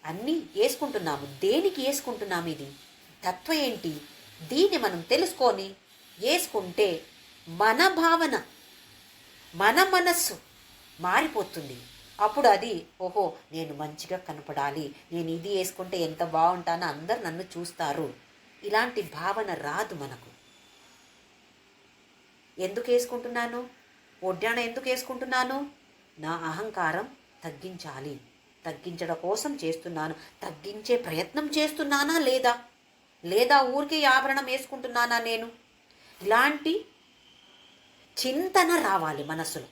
Speaker 1: అన్నీ వేసుకుంటున్నాము, దేనికి వేసుకుంటున్నాము? ఇది తత్వం ఏంటి? దీన్ని మనం తెలుసుకొని వేసుకుంటే మన భావన, మన మనస్సు మారిపోతుంది. అప్పుడు అది ఓహో నేను మంచిగా కనపడాలి, నేను ఇది వేసుకుంటే ఎంత బాగుంటానో అందరు నన్ను చూస్తారు, ఇలాంటి భావన రాదు మనకు. ఎందుకు వేసుకుంటున్నాను? ఒడ్యాణ ఎందుకు వేసుకుంటున్నాను? నా అహంకారం తగ్గించాలి, తగ్గించడం కోసం చేస్తున్నాను. తగ్గించే ప్రయత్నం చేస్తున్నానా లేదా ఊరికే ఆభరణం వేసుకుంటున్నానా నేను? ఇలాంటి చింతన రావాలి మనసులో.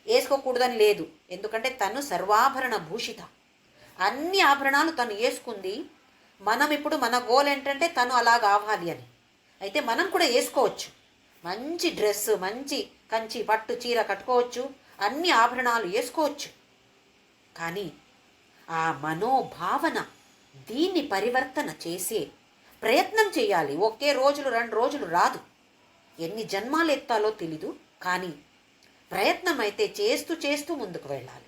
Speaker 1: వేసుకోకూడదని లేదు, ఎందుకంటే తను సర్వాభరణ భూషిత, అన్ని ఆభరణాలు తను వేసుకుంది. మనం ఇప్పుడు మన గోల్ ఏంటంటే తను అలా కావాలి అని. అయితే మనం కూడా వేసుకోవచ్చు, మంచి డ్రెస్సు, మంచి కంచి పట్టు చీర కట్టుకోవచ్చు, అన్ని ఆభరణాలు వేసుకోవచ్చు. కానీ ఆ మనోభావన దీన్ని పరివర్తన చేసే ప్రయత్నం చేయాలి. ఒకే రోజులు 2 రోజులు రాదు, ఎన్ని జన్మాలు ఎత్తాలో తెలీదు. కానీ ప్రయత్నం అయితే చేస్తూ చేస్తూ ముందుకు వెళ్ళాలి.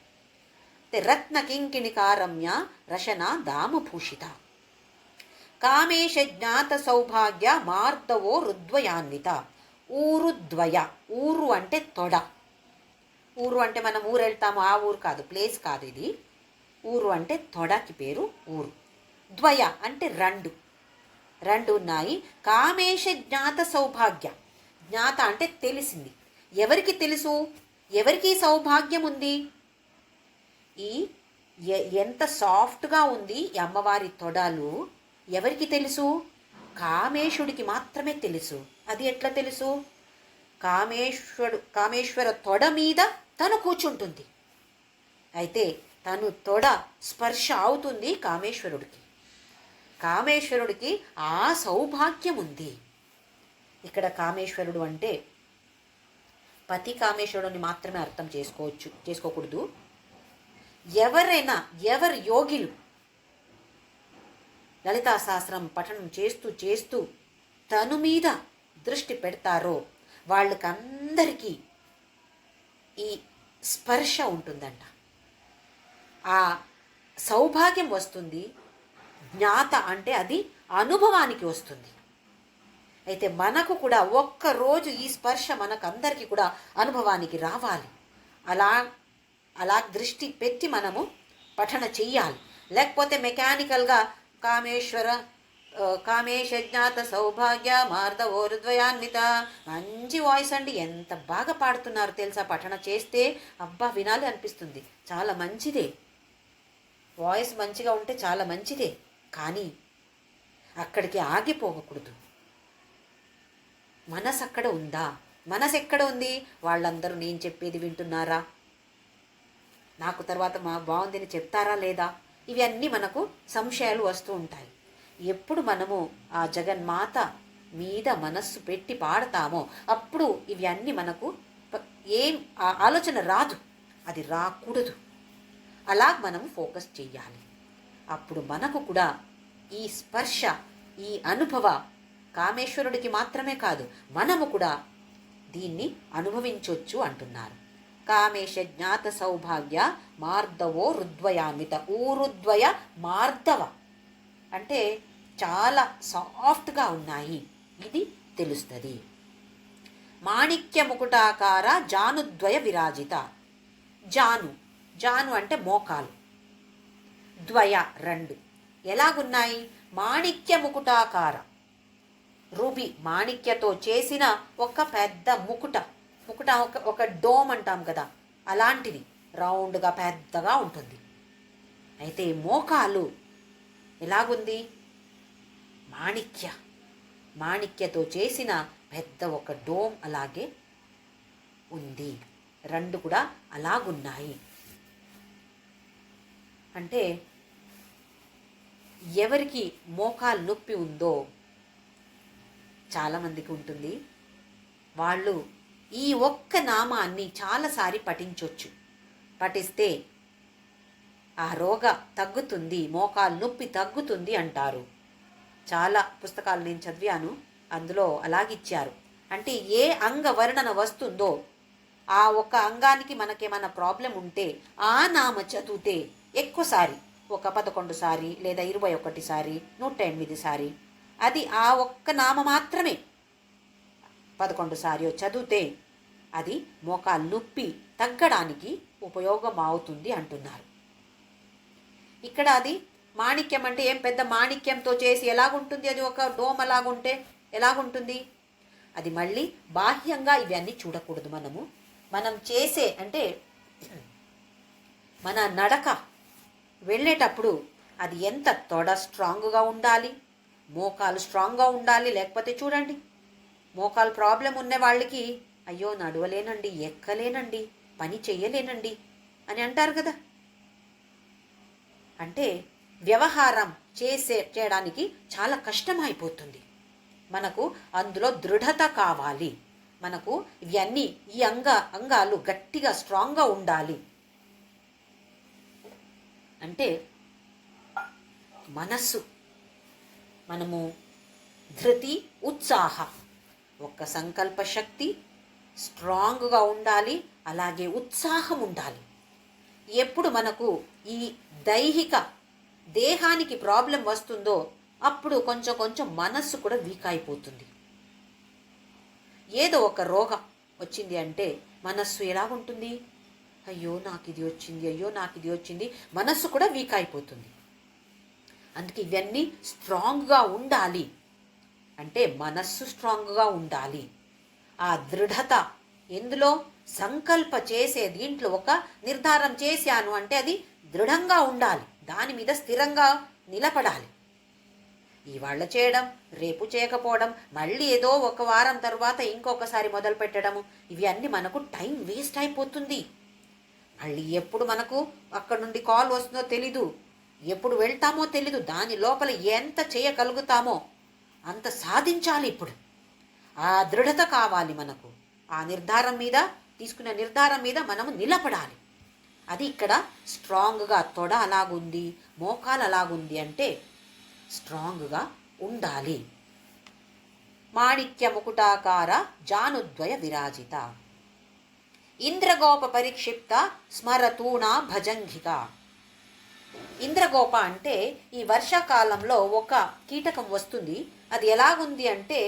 Speaker 1: రత్న కింకిణికారమ్య రశన దామభూషిత కామేశ జ్ఞాత సౌభాగ్య మార్దవో రుద్వయాన్విత. ఊరుద్వయ, ఊరు అంటే తొడ, ఊరు అంటే మనం ఊరు వెళ్తాము, ఆ ఊరు కాదు, ప్లేస్ కాదు ఇది. ఊరు అంటే తొడకి పేరు ఊరు. ద్వయ అంటే రెండు, రెండు ఉన్నాయి. కామేశ జ్ఞాత సౌభాగ్య. జ్ఞాత అంటే తెలిసింది. ఎవరికి తెలుసు? ఎవరికి సౌభాగ్యం ఉంది? ఈ ఎంత సాఫ్ట్గా ఉంది ఈ అమ్మవారి తొడలు ఎవరికి తెలుసు? కామేశుడికి మాత్రమే తెలుసు. అది ఎట్లా తెలుసు? కామేశ్వర తొడ మీద తను కూర్చుంటుంది. అయితే తను తొడ స్పర్శ అవుతుంది కామేశ్వరుడికి. కామేశ్వరుడికి ఆ సౌభాగ్యం ఉంది. ఇక్కడ కామేశ్వరుడు అంటే పతి కామేశ్వరుడిని మాత్రమే అర్థం చేసుకోకూడదు. ఎవరైనా, ఎవరు యోగిలు లలితా సహస్రం పఠనం చేస్తూ తను మీద దృష్టి పెడతారో వాళ్ళకందరికీ ఈ స్పర్శ ఉంటుందంట. ఆ సౌభాగ్యం వస్తుంది. జ్ఞాత అంటే అది అనుభవానికి వస్తుంది. అయితే మనకు కూడా ఒక్కరోజు ఈ స్పర్శ మనకందరికీ కూడా అనుభవానికి రావాలి. అలా దృష్టి పెట్టి మనము పఠన చెయ్యాలి. లేకపోతే మెకానికల్గా కామేశ జ్ఞాత సౌభాగ్య మార్దవోరుద్వయాన్విత, మంచి వాయిస్ అండి, ఎంత బాగా పాడుతున్నారు తెలుసా. పఠన చేస్తే అబ్బా వినాలి అనిపిస్తుంది. చాలా మంచిదే, వాయిస్ మంచిగా ఉంటే చాలా మంచిదే. కానీ అక్కడికి ఆగిపోకూడదు. మనసు అక్కడ ఉందా? మనసు ఎక్కడ ఉంది? వాళ్ళందరూ నేను చెప్పేది వింటున్నారా? నాకు తర్వాత బాగుందని చెప్తారా లేదా? ఇవన్నీ మనకు సంశయాలు వస్తూ ఉంటాయి. ఎప్పుడు మనము ఆ జగన్మాత మీద మనస్సు పెట్టి పాడతామో అప్పుడు ఇవన్నీ మనకు ఏం ఆలోచన రాదు. అది రాకూడదు. అలా మనం ఫోకస్ చెయ్యాలి. అప్పుడు మనకు కూడా ఈ స్పర్శ, ఈ అనుభవ కామేశ్వరుడికి మాత్రమే కాదు, మనము కూడా దీన్ని అనుభవించవచ్చు అంటున్నారు. కామేశ జ్ఞాత సౌభాగ్య మార్దవో రుద్వయాన్విత. ఊరుద్వయ మార్దవ అంటే చాలా సాఫ్ట్గా ఉన్నాయి, ఇది తెలుస్తుంది. మాణిక్య ముకుటాకార జానుద్వయ విరాజిత. జాను అంటే మోకాలు, ద్వయ రెండు. ఎలాగున్నాయి? మాణిక్య ముకుటాకార, రూబీ మాణిక్యతో చేసిన ఒక పెద్ద ముకుట ఒక డోమ్ అంటాం కదా, అలాంటిది రౌండ్గా పెద్దగా ఉంటుంది. అయితే మోకాలు ఎలాగుంది? మాణిక్యతో చేసిన పెద్ద ఒక డోమ్ అలాగే ఉంది. రెండు కూడా అలాగున్నాయి. అంటే ఎవరికి మోకాలు నొప్పి ఉందో, చాలామందికి ఉంటుంది, వాళ్ళు ఈ ఒక్క నామాన్ని చాలాసారి పఠిస్తే ఆ రోగ తగ్గుతుంది, మోకాలు నొప్పి తగ్గుతుంది అంటారు. చాలా పుస్తకాలు నేను చదివాను, అందులో అలాగిచ్చారు. అంటే ఏ అంగ వర్ణన వస్తుందో ఆ ఒక్క అంగానికి మనకేమైనా ప్రాబ్లం ఉంటే ఆ నామ చదివితే ఎక్కువసారి, ఒక 11 సారి లేదా 21 సారి, 108 సారి, అది ఆ ఒక్క నామ మాత్రమే 11 సారి చదివితే అది మోకాలు నొప్పి తగ్గడానికి ఉపయోగం అవుతుంది అంటున్నారు. ఇక్కడ అది మాణిక్యం అంటే ఏం పెద్ద మాణిక్యంతో చేసి ఎలాగుంటుంది? అది ఒక డోమ్ అలాగుంటే ఎలాగుంటుంది? అది మళ్ళీ బాహ్యంగా ఇవన్నీ చూడకూడదు. మనం చేసే అంటే మన నడక వెళ్ళేటప్పుడు అది ఎంత తొడ స్ట్రాంగ్గా ఉండాలి, మోకాలు స్ట్రాంగ్గా ఉండాలి. లేకపోతే చూడండి, మోకాలు ప్రాబ్లం ఉన్న వాళ్ళకి అయ్యో నడవలేనండి, ఎక్కలేనండి, పని చెయ్యలేనండి అని అంటారు కదా. అంటే వ్యవహారం చేయడానికి చాలా కష్టమైపోతుంది. మనకు అందులో దృఢత కావాలి. మనకు ఇవన్నీ ఈ అంగాలు గట్టిగా స్ట్రాంగ్గా ఉండాలి. అంటే మనస్సు, మనము ధృతి, ఉత్సాహ, ఒక సంకల్ప శక్తి స్ట్రాంగ్గా ఉండాలి, అలాగే ఉత్సాహం ఉండాలి. ఎప్పుడు మనకు ఈ దేహానికి ప్రాబ్లం వస్తుందో అప్పుడు కొంచెం మనస్సు కూడా వీక్ అయిపోతుంది. ఏదో ఒక రోగం వచ్చింది అంటే మనస్సు ఎలాగుంటుంది? అయ్యో నాకు ఇది వచ్చింది, అయ్యో నాకు ఇది వచ్చింది, మనస్సు కూడా వీక్ అయిపోతుంది. అందుకే ఇవన్నీ స్ట్రాంగ్గా ఉండాలి అంటే మనస్సు స్ట్రాంగ్గా ఉండాలి. ఆ దృఢత ఎందులో సంకల్ప చేసే దీంట్లో ఒక నిర్ధారం చేశాను అంటే అది దృఢంగా ఉండాలి, దాని మీద స్థిరంగా నిలబడాలి. ఇవాళ చేయడం, రేపు చేయకపోవడం, మళ్ళీ ఏదో ఒక వారం తర్వాత ఇంకొకసారి మొదలు పెట్టడము, ఇవి అన్నీ మనకు టైం వేస్ట్ అయిపోతుంది. మళ్ళీ ఎప్పుడు మనకు అక్కడ నుండి కాల్ వస్తుందో తెలీదు, ఎప్పుడు వెళ్తామో తెలీదు. దాని లోపల ఎంత చేయగలుగుతామో అంత సాధించాలి. ఇప్పుడు ఆ దృఢత కావాలి మనకు. ఆ నిర్ధారం మీద, తీసుకున్న నిర్ధారం మీద మనము నిలబడాలి. అది ఇక్కడ స్ట్రాంగ్గా తొడ అలాగుంది, మోకాలు అలాగుంది అంటే స్ట్రాంగ్గా ఉండాలి. మాణిక్య ముకుటాకార జానుద్వయ విరాజిత ఇంద్రగోప పరిక్షిప్త స్మరతూణా భజంఘిక. ఇంద్రగోప అంటే ఈ వర్షాకాలంలో ఒక కీటకం వస్తుంది. అది ఎలాగుంది అంటే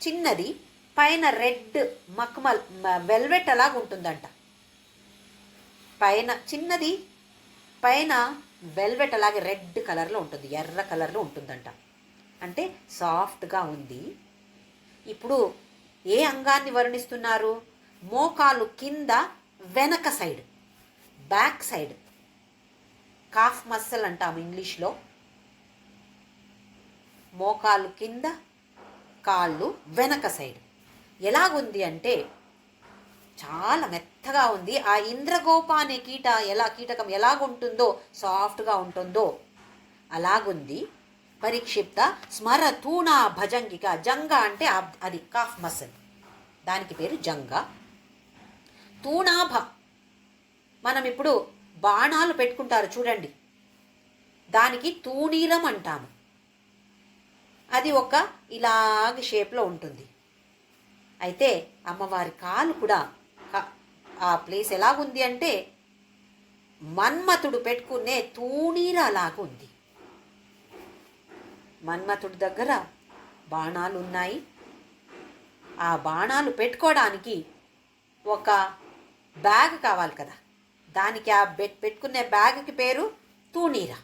Speaker 1: చిన్నది, పైన రెడ్ మక్మల్ వెల్వెట్ అలాగుంటుందంట. పైన చిన్నది, పైన వెల్వెట్ అలాగే రెడ్ కలర్లో ఉంటుంది, ఎర్ర కలర్లో ఉంటుందంట. అంటే సాఫ్ట్గా ఉంది. ఇప్పుడు ఏ అంగాన్ని వర్ణిస్తున్నారు? మోకాలు కింద వెనక సైడ్, బ్యాక్ సైడ్, కాఫ్ మస్సల్ అంటాము ఇంగ్లీష్లో. మోకాలు కింద, కాళ్ళు వెనక సైడ్ ఎలాగుంది అంటే చాలా మెత్తగా ఉంది. ఆ ఇంద్రగోప అనే కీటకం ఎలాగుంటుందో, సాఫ్ట్గా ఉంటుందో అలాగుంది. పరిక్షిప్త స్మర తూణా భజంగిక. జంగ అంటే అది కాఫ్ మసల్, దానికి పేరు జంగ. తూణాభ, మనం ఇప్పుడు బాణాలు పెట్టుకుంటారు చూడండి, దానికి తూణీరం అంటాము. అది ఒక ఇలాగ షేప్లో ఉంటుంది. అయితే అమ్మవారి కాలు కూడా ఆ ప్లేస్ ఎలాగుంది అంటే మన్మథుడు పెట్టుకునే తూణీర అలాగ ఉంది. మన్మథుడి దగ్గర బాణాలు ఉన్నాయి. ఆ బాణాలు పెట్టుకోవడానికి ఒక బ్యాగ్ కావాలి కదా, దానికి ఆ పెట్టుకునే బ్యాగ్కి పేరు తూణీర.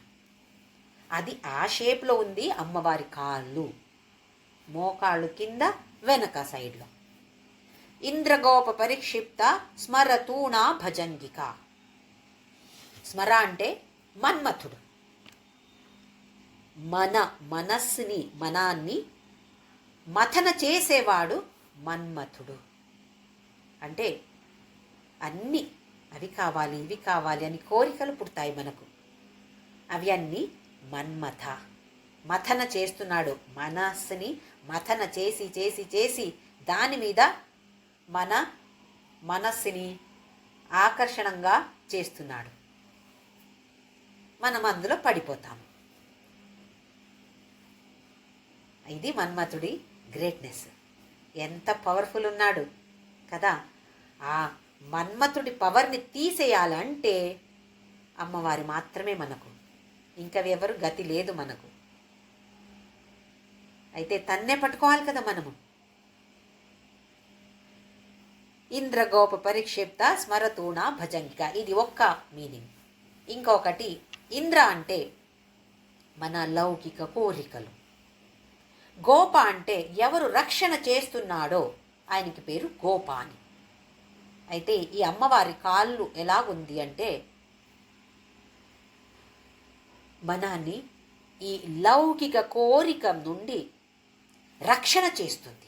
Speaker 1: అది ఆ షేప్లో ఉంది అమ్మవారి కాళ్ళు, మోకాళ్ళు కింద వెనక సైడ్లో. ఇంద్రగోప పరిక్షిప్త స్మర తూణా భజంగిక. స్మర అంటే మన్మథుడు. మనస్సుని, మనాన్ని మథన చేసేవాడు మన్మథుడు. అంటే అన్నీ అవి కావాలి, ఇవి కావాలి అని కోరికలు పుడతాయి మనకు. అవి అన్నీ మన్మథ మథన చేస్తున్నాడు. మనస్సుని మథన చేసి చేసి చేసి దాని మీద మన మనస్సుని ఆకర్షణంగా చేస్తున్నాడు. మనం అందులో పడిపోతాము. ఇది మన్మథుడి గ్రేట్నెస్. ఎంత పవర్ఫుల్ ఉన్నాడు కదా. ఆ మన్మథుడి పవర్ని తీసేయాలంటే అమ్మవారి మాత్రమే మనకు, ఇంకా ఎవరు గతి లేదు మనకు. అయితే తన్నే పట్టుకోవాలి కదా మనము. ఇంద్రగోప పరిక్షిప్త స్మరతూణ భజంగిక, ఇది ఒక్క మీనింగ్. ఇంకొకటి ఇంద్ర అంటే మన లౌకిక కోరికలు. గోప అంటే ఎవరు రక్షణ చేస్తున్నాడో ఆయనకి పేరు గోప అని. అయితే ఈ అమ్మవారి కాళ్ళు ఎలాగుంది అంటే మనని ఈ లౌకిక కోరిక నుండి రక్షణ చేస్తుంది.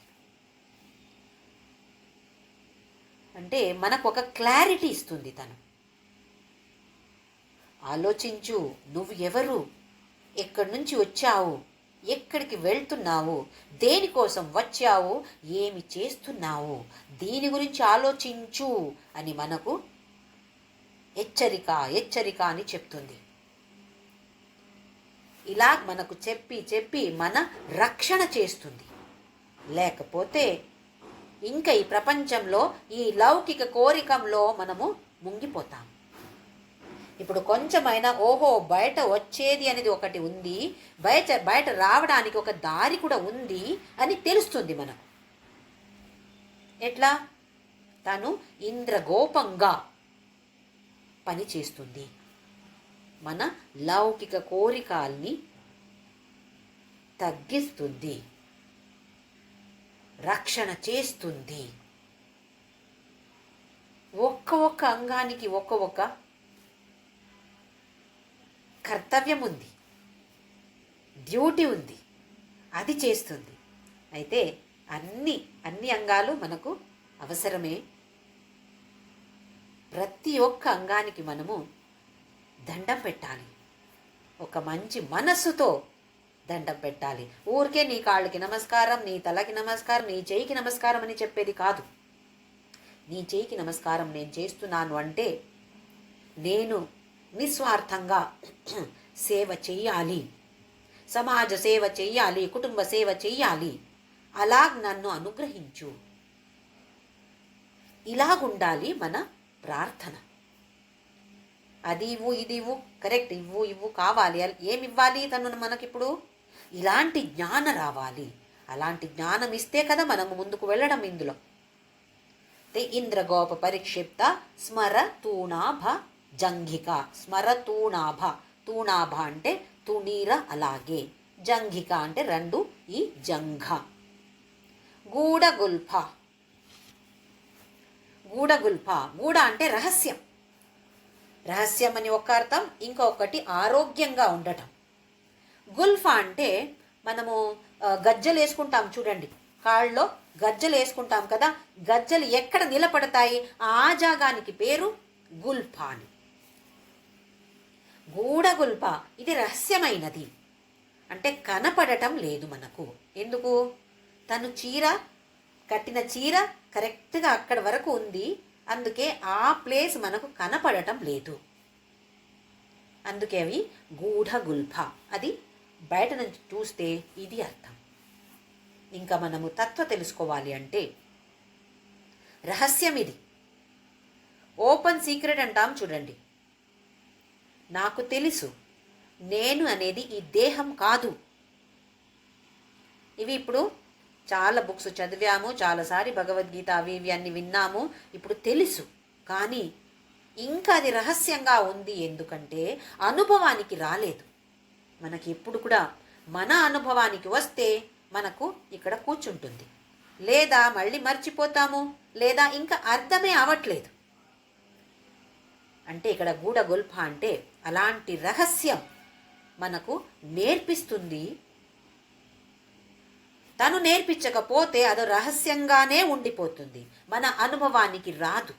Speaker 1: అంటే మనకు ఒక క్లారిటీ ఇస్తుంది తను. ఆలోచించు, నువ్వు ఎవరు, ఎక్కడి నుంచి వచ్చావు, ఎక్కడికి వెళ్తున్నావు, దేనికోసం వచ్చావు, ఏమి చేస్తున్నావు, దీని గురించి ఆలోచించు అని మనకు హెచ్చరిక హెచ్చరిక అని చెప్తుంది. ఇలా మనకు చెప్పి చెప్పి మన రక్షణ చేస్తుంది. లేకపోతే ఇంకా ఈ ప్రపంచంలో ఈ లౌకిక కోరికంలో మనము ముంగిపోతాం. ఇప్పుడు కొంచెమైనా ఓహో బయట వచ్చేది అనేది ఒకటి ఉంది, బయట రావడానికి ఒక దారి కూడా ఉంది అని తెలుస్తుంది మనకు. ఎట్లా? తను ఇంద్రగోపంగా పనిచేస్తుంది. మన లౌకిక కోరికల్ని తగ్గిస్తుంది, రక్షణ చేస్తుంది. ఒక్క అంగానికి ఒక్క కర్తవ్యం ఉంది, డ్యూటీ ఉంది, అది చేస్తుంది. అయితే అన్ని అంగాలు మనకు అవసరమే. ప్రతి ఒక్క అంగానికి మనము దండం పెట్టాలి, ఒక మంచి మనస్సుతో దండం పెట్టాలి. ఊరికే నీ కాళ్ళకి నమస్కారం, నీ తలకి నమస్కారం, నీ చేయికి నమస్కారం అని చెప్పేది కాదు. నీ చేయికి నమస్కారం నేను చేస్తున్నాను అంటే నేను నిస్వార్థంగా సేవ చెయ్యాలి, సమాజ సేవ చెయ్యాలి, కుటుంబ సేవ చెయ్యాలి, అలా నన్ను అనుగ్రహించు. ఇలాగుండాలి మన ప్రార్థన. అది ఇవ్వు, ఇది ఇవ్వు, కరెక్ట్, ఇవ్వు కావాలి. ఏమివ్వాలి తను మనకిప్పుడు? ఇలాంటి జ్ఞానం రావాలి. అలాంటి జ్ఞానం ఇస్తే కదా మనము ముందుకు వెళ్ళడం. ఇందులో ఇంద్రగోప పరిక్షిప్త స్మర తూణాభ జంఘిక. స్మర తూణాభ, తూణాభ అంటే తుణీర, అలాగే జంఘిక అంటే రెండు, ఈ జంఘ. గూఢగుల్ఫ, గూఢగుల్ఫ, గూఢ అంటే రహస్యం. రహస్యం అని ఒక అర్థం, ఇంకొకటి ఆరోగ్యంగా ఉండటం. గుల్ఫ అంటే మనము గజ్జలు వేసుకుంటాం చూడండి, కాళ్ళలో గజ్జలు వేసుకుంటాం కదా, గజ్జలు ఎక్కడ నిలబడతాయి ఆ జాగానికి పేరు గుల్ఫ అని. గూఢగుల్ఫ ఇది రహస్యమైనది, అంటే కనపడటం లేదు మనకు. ఎందుకు? తను కట్టిన చీర కరెక్ట్గా అక్కడ వరకు ఉంది, అందుకే ఆ ప్లేస్ మనకు కనపడటం లేదు. అందుకే అవి గూఢగుల్ఫ. అది బయట నుంచి చూస్తే ఇది అర్థం. ఇంకా మనము తత్వ తెలుసుకోవాలి అంటే రహస్యం ఇది. ఓపెన్ సీక్రెట్ అంటాం చూడండి. నాకు తెలుసు, నేను అనేది ఈ దేహం కాదు. ఇవి ఇప్పుడు చాలా బుక్స్ చదివాము, చాలాసారి భగవద్గీత అవి ఇవి అన్ని విన్నాము, ఇప్పుడు తెలుసు. కానీ ఇంకా అది రహస్యంగా ఉంది. ఎందుకంటే అనుభవానికి రాలేదు. మనకి ఎప్పుడు కూడా మన అనుభవానికి వస్తే మనకు ఇక్కడ కూర్చుంటుంది, లేదా మళ్ళీ మర్చిపోతాము, లేదా ఇంకా అర్థమే అవ్వట్లేదు. అంటే ఇక్కడ గూఢగుల్ఫ అంటే అలాంటి రహస్యం మనకు నేర్పిస్తుంది. తను నేర్పించకపోతే అది రహస్యంగానే ఉండిపోతుంది, మన అనుభవానికి రాదు.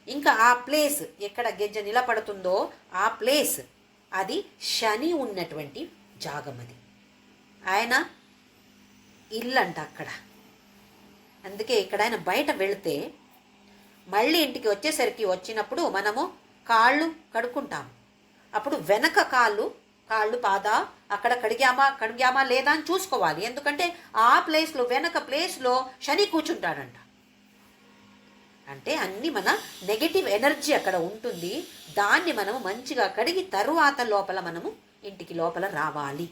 Speaker 1: ఇంకా ఆ ప్లేస్ ఎక్కడ గెజ్జ నిలబడుతుందో ఆ ప్లేస్ అది శని ఉన్నటువంటి జాగం. అది ఆయన ఇల్లంట అక్కడ. అందుకే ఇక్కడ ఆయన బయట వెళితే మళ్ళీ ఇంటికి వచ్చినప్పుడు మనము కాళ్ళు కడుక్కుంటాము. అప్పుడు వెనక కాళ్ళు పాద అక్కడ కడిగామా లేదా అని చూసుకోవాలి. ఎందుకంటే ఆ ప్లేస్లో, వెనక ప్లేస్లో శని కూర్చుంటాడంట. అంటే అన్ని మన నెగటివ్ ఎనర్జీ అక్కడ ఉంటుంది. దాన్ని మనము మంచిగా కడిగి తరువాత లోపల మనము ఇంటికి లోపల రావాలి.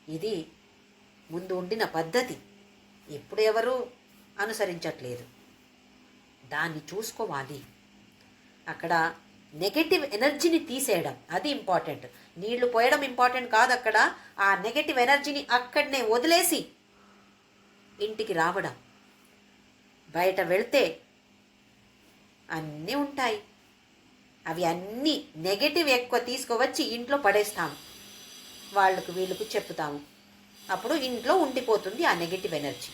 Speaker 1: ఇది ముందు ఉండిన పద్ధతి, ఇప్పుడు ఎవరు అనుసరించట్లేదు. దాన్ని చూసుకోవాలి. అక్కడ నెగటివ్ ఎనర్జీని తీసేయడం అది ఇంపార్టెంట్. నీళ్లు పోయడం ఇంపార్టెంట్ కాదు. అక్కడ ఆ నెగటివ్ ఎనర్జీని అక్కడనే వదిలేసి ఇంటికి రావడం. బయట వెళ్తే అన్నీ ఉంటాయి, అవి అన్నీ నెగటివ్ ఎక్కువ తీసుకువచ్చి ఇంట్లో పడేస్తాము, వీళ్ళకు చెప్తాము. అప్పుడు ఇంట్లో ఉండిపోతుంది ఆ నెగటివ్ ఎనర్జీ.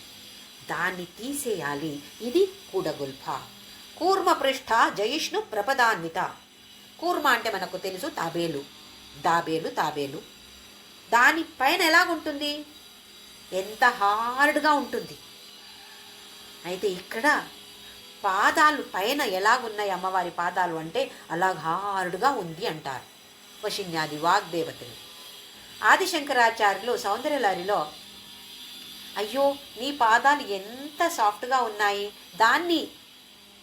Speaker 1: దాన్ని తీసేయాలి. ఇది గూఢగుల్ఫ. కూర్మ పృష్ఠ జయిష్ణు ప్రపదాన్విత. కూర్మ అంటే మనకు తెలుసు తాబేలు. దానిపైన ఎలాగుంటుంది? ఎంత హార్డ్గా ఉంటుంది. అయితే ఇక్కడ పాదాలు పైన ఎలాగున్నాయి అమ్మవారి పాదాలు అంటే అలా హార్డ్గా ఉంది అంటారు వశిన్యాది వాగ్దేవతలు. ఆదిశంకరాచార్యులు సౌందర్యలహరిలో అయ్యో నీ పాదాలు ఎంత సాఫ్ట్గా ఉన్నాయి, దాన్ని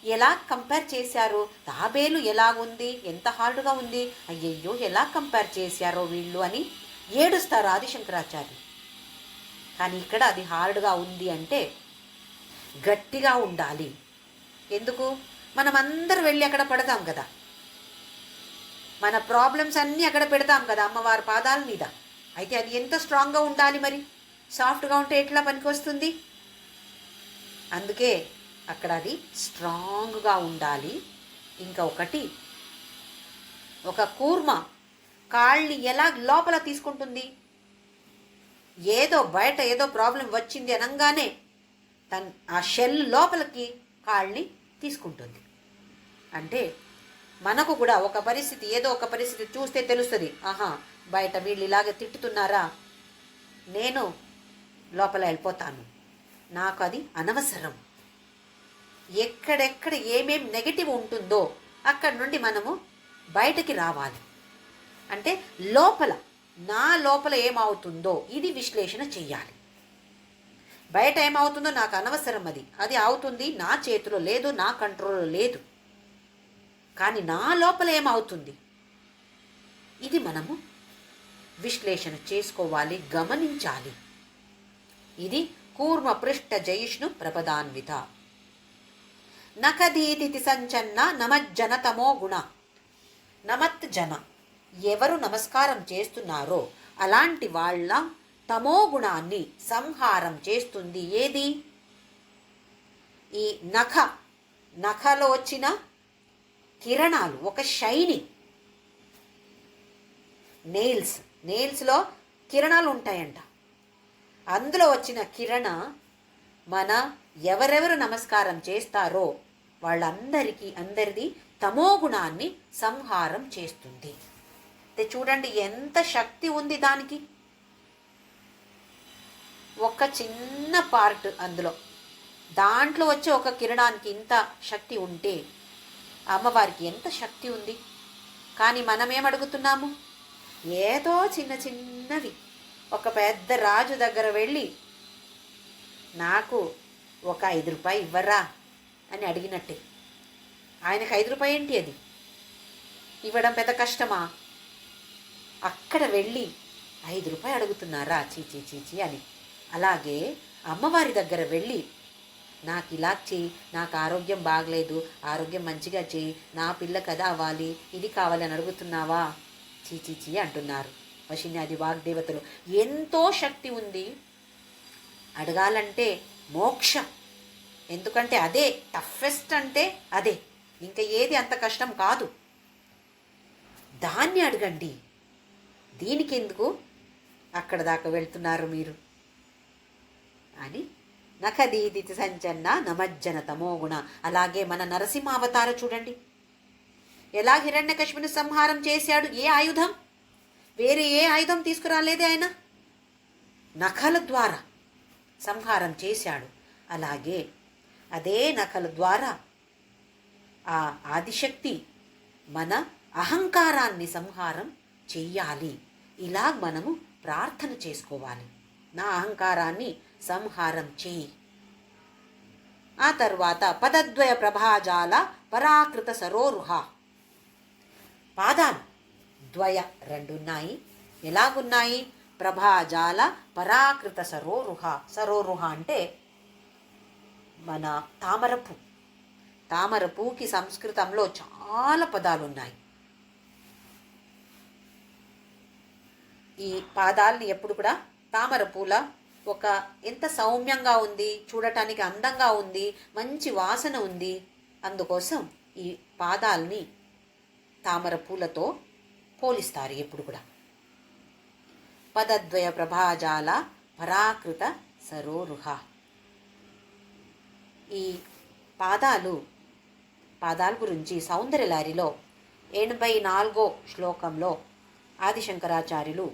Speaker 1: ఎలా కంపేర్ చేశారు, తాబేలు ఎలాగుంది, ఎంత హార్డ్గా ఉంది, అయ్యయ్యో ఎలా కంపేర్ చేశారో వీళ్ళు అని ఏడుస్తారు ఆదిశంకరాచార్యులు. కానీ ఇక్కడ అది హార్డ్గా ఉంది అంటే గట్టిగా ఉండాలి. ఎందుకు? మనం అందరూ వెళ్ళి అక్కడ పడతాం కదా, మన ప్రాబ్లమ్స్ అన్నీ అక్కడ పెడతాం కదా అమ్మవారి పాదాల మీద. అయితే అది ఎంత స్ట్రాంగ్గా ఉండాలి, మరి సాఫ్ట్గా ఉంటే ఎట్లా పనికొస్తుంది? అందుకే అక్కడ అది స్ట్రాంగ్గా ఉండాలి. ఇంకా ఒకటి, ఒక కూర్మ కాళ్ళని ఎలా లోపల తీసుకుంటుంది? ఏదో బయట ఏదో ప్రాబ్లం వచ్చింది అనగానే ఆ షెల్ లోపలికి కాళ్ళని తీసుకుంటుంది. అంటే మనకు కూడా ఒక పరిస్థితి, ఏదో ఒక పరిస్థితి చూస్తే తెలుస్తుంది, ఆహా బయట వీళ్ళు ఇలాగే తిట్టుతున్నారా, నేను లోపల వెళ్ళిపోతాను, నాకు అది అనవసరం. ఎక్కడెక్కడ ఏమేం నెగటివ్ ఉంటుందో అక్కడి నుండి మనము బయటకి రావాలి. అంటే లోపల, నా లోపల ఏమవుతుందో ఇది విశ్లేషణ చెయ్యాలి. బయట ఏమవుతుందో నాకు అనవసరం, అది అవుతుంది, నా చేతిలో లేదు, నా కంట్రోల్లో లేదు. కానీ నా లోపల ఏమవుతుంది ఇది మనము విశ్లేషణ చేసుకోవాలి, గమనించాలి. ఇది కూర్మ పృష్ఠ జయిష్ణు ప్రపదాన్విత. నకదీతి సంచన్న నమజ్జన తమో గుణ. నమత్ జన, ఎవరు నమస్కారం చేస్తున్నారో అలాంటి వాళ్ళ తమో గుణాన్ని సంహారం చేస్తుంది. ఏది? ఈ నఖలో వచ్చిన కిరణాలు, ఒక షైనింగ్. నెయిల్స్లో కిరణాలు ఉంటాయంట. అందులో వచ్చిన కిరణ మన ఎవరెవరు నమస్కారం చేస్తారో అందరిది తమో గుణాన్ని సంహారం చేస్తుంది. చూడండి ఎంత శక్తి ఉంది దానికి. ఒక చిన్న పార్ట్ దాంట్లో వచ్చే ఒక కిరణానికి ఇంత శక్తి ఉంటే అమ్మవారికి ఎంత శక్తి ఉంది. కానీ మనమేమడుగుతున్నాము? ఏదో చిన్న చిన్నవి. ఒక పెద్ద రాజు దగ్గర వెళ్ళి నాకు ఒక 5 రూపాయలు ఇవ్వరా అని అడిగినట్టే. ఆయనకు 5 రూపాయలు ఏంటి, అది ఇవ్వడం పెద్ద కష్టమా? అక్కడ వెళ్ళి 5 రూపాయలు అడుగుతున్నారా, చీచీ చీచీ అని. అలాగే అమ్మవారి దగ్గర వెళ్ళి నాకు ఇలా చేయి, నాకు ఆరోగ్యం బాగలేదు, ఆరోగ్యం మంచిగా చేయి, నా పిల్ల కదా అవ్వాలి, ఇది కావాలని అడుగుతున్నావా? చీచీచీ అంటున్నారు వశిన్యాది వాగ్దేవతలు. ఎంతో శక్తి ఉంది. అడగాలంటే మోక్షం. ఎందుకంటే అదే టఫెస్ట్, అంటే అదే, ఇంకా ఏది అంత కష్టం కాదు. దాన్ని అడగండి. దీనికి ఎందుకు అక్కడ దాకా వెళ్తున్నారు మీరు అని. నఖదీదితి సంచన్న నమజ్జన తమోగుణ. అలాగే మన నరసింహావతార చూడండి, ఎలా హిరణ్యకశిపుని సంహారం చేశాడు. ఏ ఆయుధం, వేరే ఏ ఆయుధం తీసుకురాలేదే ఆయన, నఖల ద్వారా సంహారం చేశాడు. అలాగే అదే నఖల ద్వారా ఆ ఆదిశక్తి మన అహంకారాన్ని సంహారం చెయ్యాలి. ఇలా మనము ప్రార్థన చేసుకోవాలి, నా అహంకారాన్ని సంహారం చేయి. ఆ తర్వాత పదద్వయ ప్రభాజాల పరాకృత సరోరుహ. పాదాలు ద్వయ 2 ఉన్నాయి. ఎలాగున్నాయి? ప్రభాజాల పరాకృత సరోరుహ. సరోరుహ అంటే మన తామరపు. తామరపుకి సంస్కృతంలో చాలా పదాలు ఉన్నాయి. ఈ పాదాలని ఎప్పుడు కూడా తామర పూల ఒక ఎంత సౌమ్యంగా ఉంది, చూడటానికి అందంగా ఉంది, మంచి వాసన ఉంది. అందుకోసం ఈ పాదాలని తామర పూలతో పోలిస్తారు ఎప్పుడు కూడా. పదద్వయ ప్రభాజాల పరాకృత సరోరుహ. ఈ పాదాల గురించి సౌందర్యలహరిలో 84వ శ్లోకంలో ఆదిశంకరాచార్యులు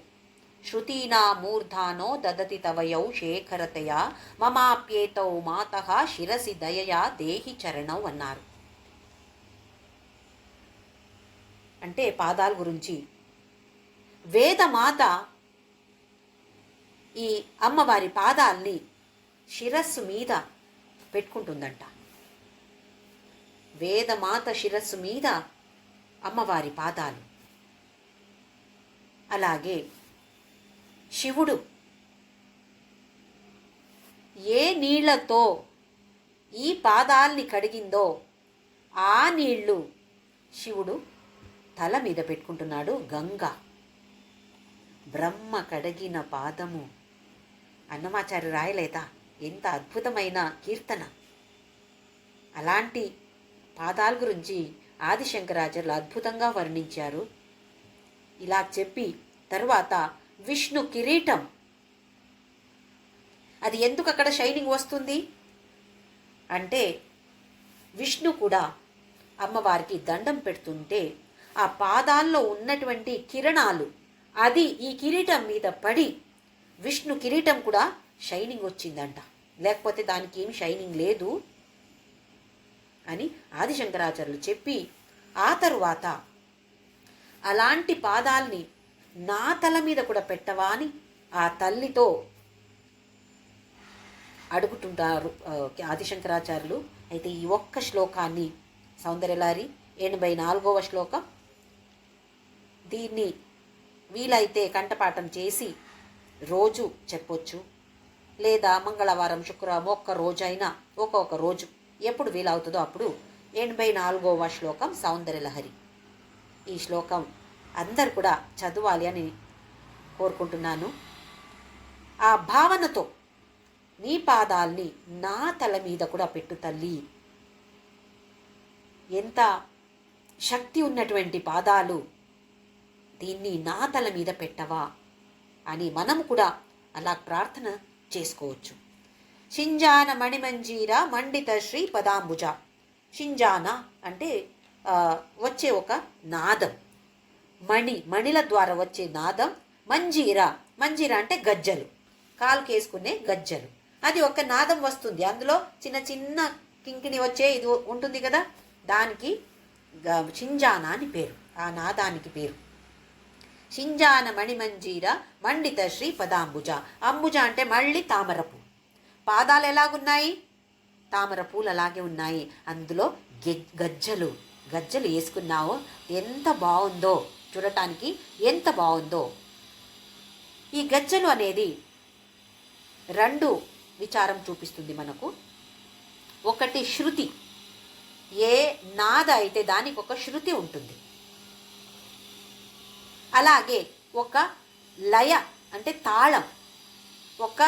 Speaker 1: శృతీనా మూర్ధానో దదతి తవయౌ శేఖరతయా మమాప్యేతౌ మాతః శిరసి దయయా దేహి చరణౌ అన్నారు. అంటే పాదాల గురించి వేదమాత ఈ అమ్మవారి పాదాల్ని శిరస్సు మీద పెట్టుకుంటుందంట. వేదమాత శిరస్సు మీద అమ్మవారి పాదాలు. అలాగే శివుడు ఏ నీళ్లతో ఈ పాదాల్ని కడిగిందో ఆ నీళ్లు శివుడు తల మీద పెట్టుకుంటున్నాడు. గంగ బ్రహ్మ కడగిన పాదము. అన్నమాచార్య రాయలేదా ఎంత అద్భుతమైన కీర్తన. అలాంటి పాదాల గురించి ఆదిశంకరాచార్యులు అద్భుతంగా వర్ణించారు. ఇలా చెప్పి తరువాత విష్ణు కిరీటం, అది ఎందుకు అక్కడ షైనింగ్ వస్తుంది అంటే విష్ణు కూడా అమ్మవారికి దండం పెడుతుంటే ఆ పాదాల్లో ఉన్నటువంటి కిరణాలు అది ఈ కిరీటం మీద పడి విష్ణు కిరీటం కూడా షైనింగ్ వచ్చిందంట. లేకపోతే దానికి ఏమి షైనింగ్ లేదు అని ఆదిశంకరాచార్యులు చెప్పి ఆ తరువాత అలాంటి పాదాల్ని నా తల మీద కూడా పెట్టవా అని ఆ తల్లితో అడుగుతుంటారు ఆదిశంకరాచార్యులు. అయితే ఈ ఒక్క శ్లోకాన్ని సౌందర్యలహరి 84వ శ్లోకం, దీన్ని వీలైతే కంఠపాఠం చేసి రోజు చెప్పొచ్చు, లేదా మంగళవారం శుక్రవారం ఒక్క రోజైనా ఒక్కొక్క రోజు ఎప్పుడు వీలవుతుందో అప్పుడు 84వ శ్లోకం సౌందర్యలహరి. ఈ శ్లోకం అందరు కూడా చదవాలి అని కోరుకుంటున్నాను. ఆ భావనతో నీ పాదాల్ని నా తల మీద కూడా పెట్టు తల్లి. ఎంత శక్తి ఉన్నటువంటి పాదాలు, దీన్ని నా తల మీద పెట్టవా అని మనము కూడా అలా ప్రార్థన చేసుకోవచ్చు. షింజాన మణిమంజీర మండిత శ్రీ పదాంబుజ. షింజాన అంటే వచ్చే ఒక నాదం, మణిల ద్వారా వచ్చే నాదం. మంజీర అంటే గజ్జలు, కాలుకి వేసుకునే గజ్జలు. అది ఒక నాదం వస్తుంది, అందులో చిన్న చిన్న కింకిణి వచ్చే ఇది ఉంటుంది కదా, దానికి షింజాన అని పేరు, ఆ నాదానికి పేరు. షింజాన మణిమంజీర మండిత శ్రీ పదాంబుజ. అంబుజ అంటే మళ్ళీ తామరపు. పాదాలు ఎలాగున్నాయి? తామర పూలు అలాగే ఉన్నాయి. అందులో గజ్జలు వేసుకున్నావో ఎంత బాగుందో, చూడటానికి ఎంత బాగుందో. ఈ గజ్జలు అనేది రెండు విచారం చూపిస్తుంది మనకు. ఒకటి శృతి, ఏ నాద అయితే దానికి ఒక శృతి ఉంటుంది. అలాగే ఒక లయ అంటే తాళం, ఒక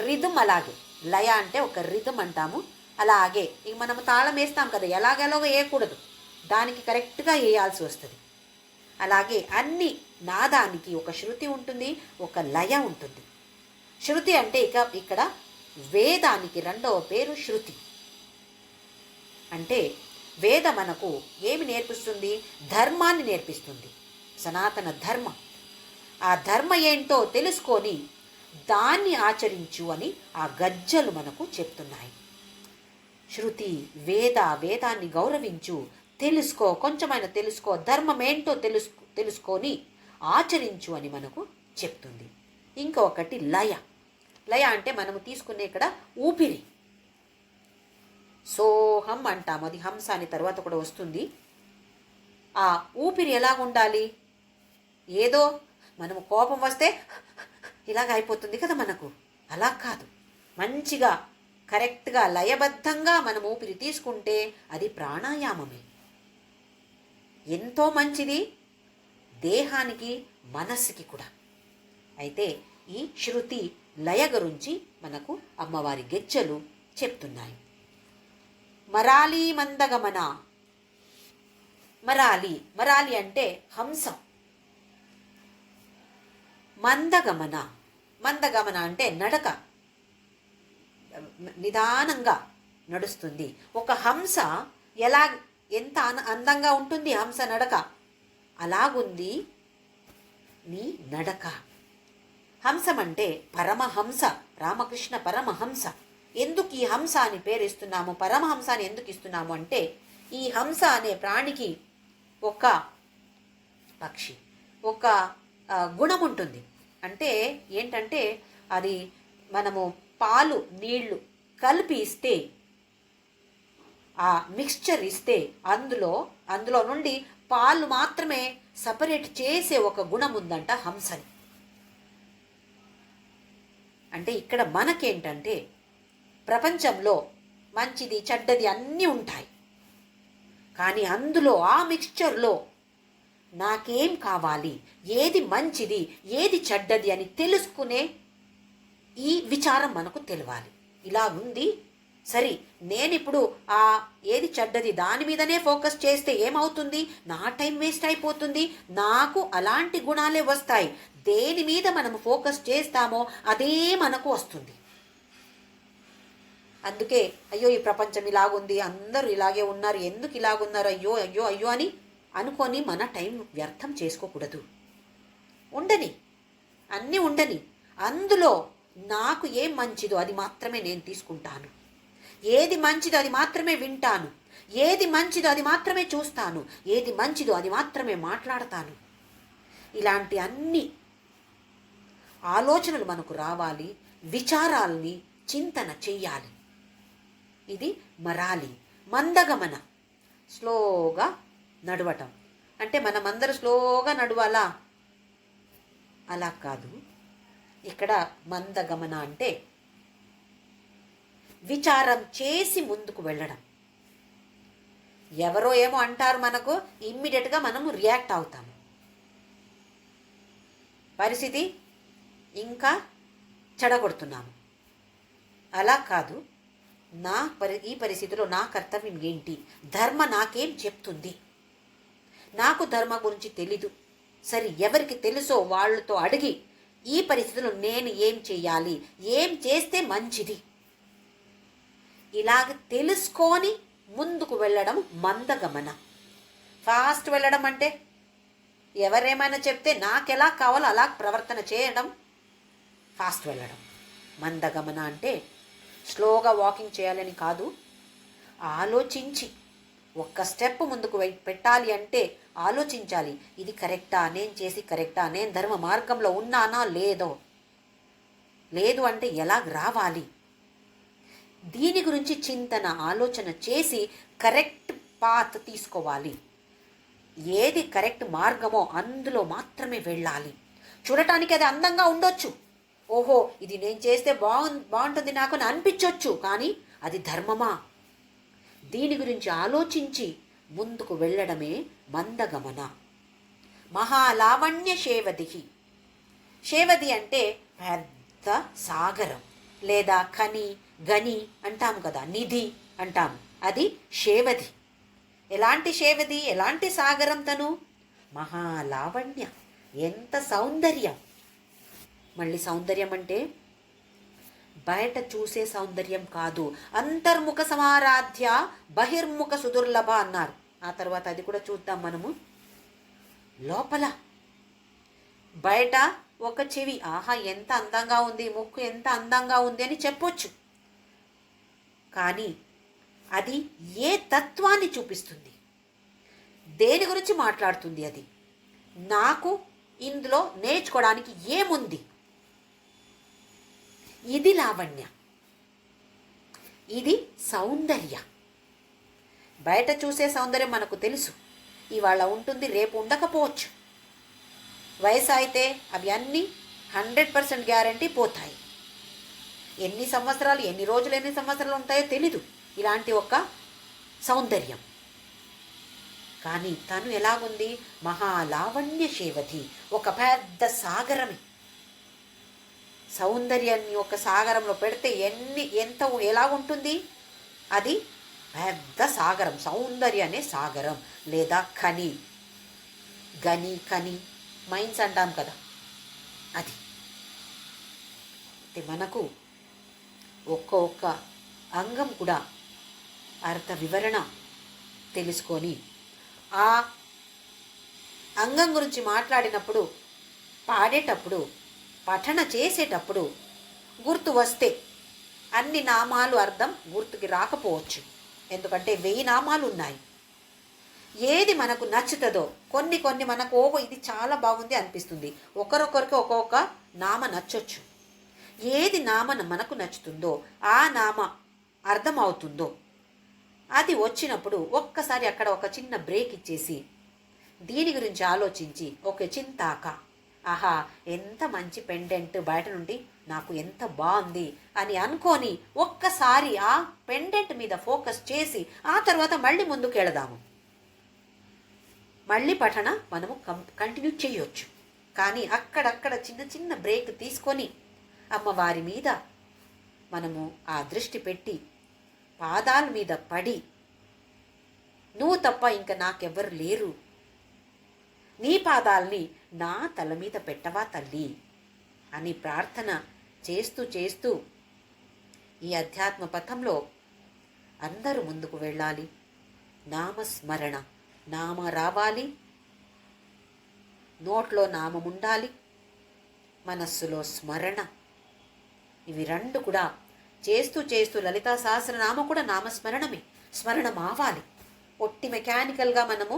Speaker 1: రిధం. అలాగే లయ అంటే ఒక రిధం అంటాము. అలాగే ఇక మనము తాళం వేస్తాం కదా, ఎలాగెలాగో వేయకూడదు, దానికి కరెక్ట్గా వేయాల్సి వస్తుంది. అలాగే అన్ని నాదానికి ఒక శృతి ఉంటుంది, ఒక లయ ఉంటుంది. శృతి అంటే ఇక్కడ వేదానికి రెండవ పేరు శృతి. అంటే వేద మనకు ఏమి నేర్పిస్తుంది? ధర్మాన్ని నేర్పిస్తుంది, సనాతన ధర్మం. ఆ ధర్మ ఏంటో తెలుసుకొని దాన్ని ఆచరించు అని ఆ గజ్జలు మనకు చెప్తున్నాయి. శృతి వేదాన్ని గౌరవించు, తెలుసుకో, కొంచెమైనా తెలుసుకో, ధర్మం ఏంటో తెలుసుకొని ఆచరించు అని మనకు చెప్తుంది. ఇంకొకటి లయ అంటే మనము తీసుకునే ఇక్కడ ఊపిరి. సోహం అంటాము, అది హంస అని తర్వాత కూడా వస్తుంది. ఆ ఊపిరి ఎలాగ ఉండాలి? ఏదో మనము కోపం వస్తే ఇలాగ అయిపోతుంది కదా మనకు, అలా కాదు. మంచిగా కరెక్ట్గా లయబద్ధంగా మనం ఊపిరి తీసుకుంటే అది ప్రాణాయామమే. ఎంతో మంచిది దేహానికి మనస్సుకి కూడా. అయితే ఈ శృతి లయ గురించి మనకు అమ్మవారి గెజ్జలు చెప్తున్నాయి. మరాలి మందగమన. మరాలి అంటే హంస. మందగమన అంటే నడక, నిదానంగా నడుస్తుంది. ఒక హంస ఎంత అందంగా ఉంటుంది హంస నడక, అలాగుంది నీ నడక. హంసం అంటే పరమహంస, రామకృష్ణ పరమహంస. ఎందుకు ఈ హంస అని పేరు ఇస్తున్నాము, పరమహంస అని ఎందుకు ఇస్తున్నాము అంటే ఈ హంస అనే ప్రాణికి ఒక పక్షి ఒక గుణం ఉంటుంది. అంటే ఏంటంటే అది మనము పాలు నీళ్లు కలిపి ఇస్తే, ఆ మిక్స్చర్ ఇస్తే అందులో నుండి పాలు మాత్రమే సపరేట్ చేసే ఒక గుణం ఉందంట హంసని. అంటే ఇక్కడ మనకేంటంటే ప్రపంచంలో మంచిది చెడ్డది అన్నీ ఉంటాయి. కానీ అందులో ఆ మిక్స్చర్లో నాకేం కావాలి, ఏది మంచిది ఏది చెడ్డది అని తెలుసుకునే ఈ విచారం మనకు తెలియాలి. ఇలా ఉంది సరే, నేనిప్పుడు ఆ ఏది చెడ్డది దాని మీదనే ఫోకస్ చేస్తే ఏమవుతుంది, నా టైం వేస్ట్ అయిపోతుంది, నాకు అలాంటి గుణాలే వస్తాయి. దేని మీద మనము ఫోకస్ చేస్తామో అదే మనకు వస్తుంది. అందుకే అయ్యో ఈ ప్రపంచం ఇలాగుంది, అందరూ ఇలాగే ఉన్నారు, ఎందుకు ఇలాగున్నారు, అయ్యో అయ్యో అయ్యో అని అనుకొని మన టైం వ్యర్థం చేసుకోకూడదు. ఉండని, అన్నీ ఉండని, అందులో నాకు ఏం మంచిదో అది మాత్రమే నేను తీసుకుంటాను, ఏది మంచిదో అది మాత్రమే వింటాను, ఏది మంచిదో అది మాత్రమే చూస్తాను, ఏది మంచిదో అది మాత్రమే మాట్లాడతాను. ఇలాంటి అన్ని ఆలోచనలు మనకు రావాలి, విచారాల్ని చింతన చెయ్యాలి. ఇది మరాలి, మందగమన, స్లోగా నడవటం. అంటే మనమందరూ స్లోగా నడవాలా? అలా కాదు. ఇక్కడ మందగమన అంటే విచారం చేసి ముందుకు వెళ్ళడం. ఎవరో ఏమో అంటారు మనకు, ఇమ్మీడియట్గా మనము రియాక్ట్ అవుతాము. పరిస్థితి ఇంకా చెడగొడుతున్నాము. అలా కాదు. ఈ పరిస్థితిలో నా కర్తవ్యం ఏంటి, ధర్మ నాకేం చెప్తుంది, నాకు ధర్మ గురించి తెలీదు. సరే, ఎవరికి తెలుసో వాళ్ళతో అడిగి ఈ పరిస్థితిలో నేను ఏం చేయాలి, ఏం చేస్తే మంచిది, ఇలాగ తెలుసుకొని ముందుకు వెళ్ళడం మందగమన. ఫాస్ట్ వెళ్ళడం అంటే ఎవరేమైనా చెప్తే నాకెలా కావాలో అలా ప్రవర్తన చేయడం ఫాస్ట్ వెళ్ళడం. మందగమన అంటే స్లోగా వాకింగ్ చేయాలని కాదు, ఆలోచించి ఒక్క స్టెప్ ముందుకు పెట్టాలి అంటే ఆలోచించాలి. ఇది కరెక్టా, నేను చేసి కరెక్టా, నేను ధర్మ మార్గంలో ఉన్నానా లేదు అంటే ఎలా రావాలి, దీని గురించి చింతన ఆలోచన చేసి కరెక్ట్ పాత్ తీసుకోవాలి. ఏది కరెక్ట్ మార్గమో అందులో మాత్రమే వెళ్ళాలి. చూడటానికి అది అందంగా ఉండొచ్చు, ఓహో ఇది నేను చేస్తే బాగుంటుంది నాకు అని అనిపించవచ్చు, కానీ అది ధర్మమా, దీని గురించి ఆలోచించి ముందుకు వెళ్ళడమే మందగమన. మహాలావణ్య శేవది. శేవది అంటే పెద్ద సాగరం, లేదా గని అంటాము కదా, నిధి అంటాము, అది శేవది. ఎలాంటి శేవది, ఎలాంటి సాగరం తను? మహాలావణ్య, ఎంత సౌందర్యం. మళ్ళీ సౌందర్యం అంటే బయట చూసే సౌందర్యం కాదు, అంతర్ముఖ సమారాధ్య బహిర్ముఖ సుదుర్లభ అన్నారు. ఆ తర్వాత అది కూడా చూద్దాం మనము. లోపల బయట ఒక చెవి, ఆహా ఎంత అందంగా ఉంది, ముక్కు ఎంత అందంగా ఉంది అని చెప్పొచ్చు, కానీ అది ఏ తత్వాన్ని చూపిస్తుంది, దేని గురించి మాట్లాడుతుంది, అది నాకు ఇందులో నేర్చుకోవడానికి ఏముంది, ఇది లావణ్య, ఇది సౌందర్య. బయట చూసే సౌందర్యం మనకు తెలుసు, ఇవాళ ఉంటుంది రేపు ఉండకపోవచ్చు. వయసు అయితే అవి అన్నీ 100% గ్యారంటీ పోతాయి. ఎన్ని సంవత్సరాలు, ఎన్ని రోజులు, ఎన్ని సంవత్సరాలు ఉంటాయో తెలీదు ఇలాంటి ఒక సౌందర్యం. కానీ తను ఎలాగుంది, మహాలావణ్య శేవతి, ఒక పెద్ద సాగరమే. సౌందర్యాన్ని ఒక సాగరంలో పెడితే ఎలా ఉంటుంది, అది పెద్ద సాగరం, సౌందర్య అనే సాగరం, లేదా కని మైన్స్ అంటాం కదా, అది. మనకు ఒక్క అంగం కూడా అర్థ వివరణ తెలుసుకొని ఆ అంగం గురించి మాట్లాడినప్పుడు, పాడేటప్పుడు, పఠన చేసేటప్పుడు గుర్తు వస్తే అన్ని నామాలు అర్థం గుర్తుకి రాకపోవచ్చు, ఎందుకంటే 1000 నామాలు ఉన్నాయి. ఏది మనకు నచ్చుతుందో, కొన్ని మనకు ఓహో ఇది చాలా బాగుంది అనిపిస్తుంది, ఒకరొకరికి ఒక్కొక్క నామ నచ్చొచ్చు. ఏది నామ మనకు నచ్చుతుందో, ఆ నామ అర్థమవుతుందో, అది వచ్చినప్పుడు ఒక్కసారి అక్కడ ఒక చిన్న బ్రేక్ ఇచ్చేసి దీని గురించి ఆలోచించి ఒక చింతాక, ఆహా ఎంత మంచి పెండెంట్, బయట నుండి నాకు ఎంత బాగుంది అని అనుకొని ఒక్కసారి ఆ పెండెంట్ మీద ఫోకస్ చేసి ఆ తర్వాత మళ్ళీ ముందుకు వెళదాము. మళ్ళీ పఠన మనము కంటిన్యూ చేయొచ్చు. కానీ అక్కడక్కడ చిన్న చిన్న బ్రేక్ తీసుకొని అమ్మవారి మీద మనము ఆ దృష్టి పెట్టి పాదాల మీద పడి, నువ్వు తప్ప ఇంక నాకెవ్వరు లేరు, నీ పాదాల్ని నా తల మీద పెట్టవా తల్లి అని ప్రార్థన చేస్తూ చేస్తూ ఈ అధ్యాత్మ పథంలో అందరూ ముందుకు వెళ్ళాలి. నామస్మరణ, నామ రావాలి, నోట్లో నామం ఉండాలి, మనస్సులో స్మరణ. ఇవి రెండు కూడా చేస్తూ చేస్తూ లలితా సహస్రనామం కూడా నామస్మరణమే, స్మరణ మావాలి. ఒట్టి మెకానికల్గా మనము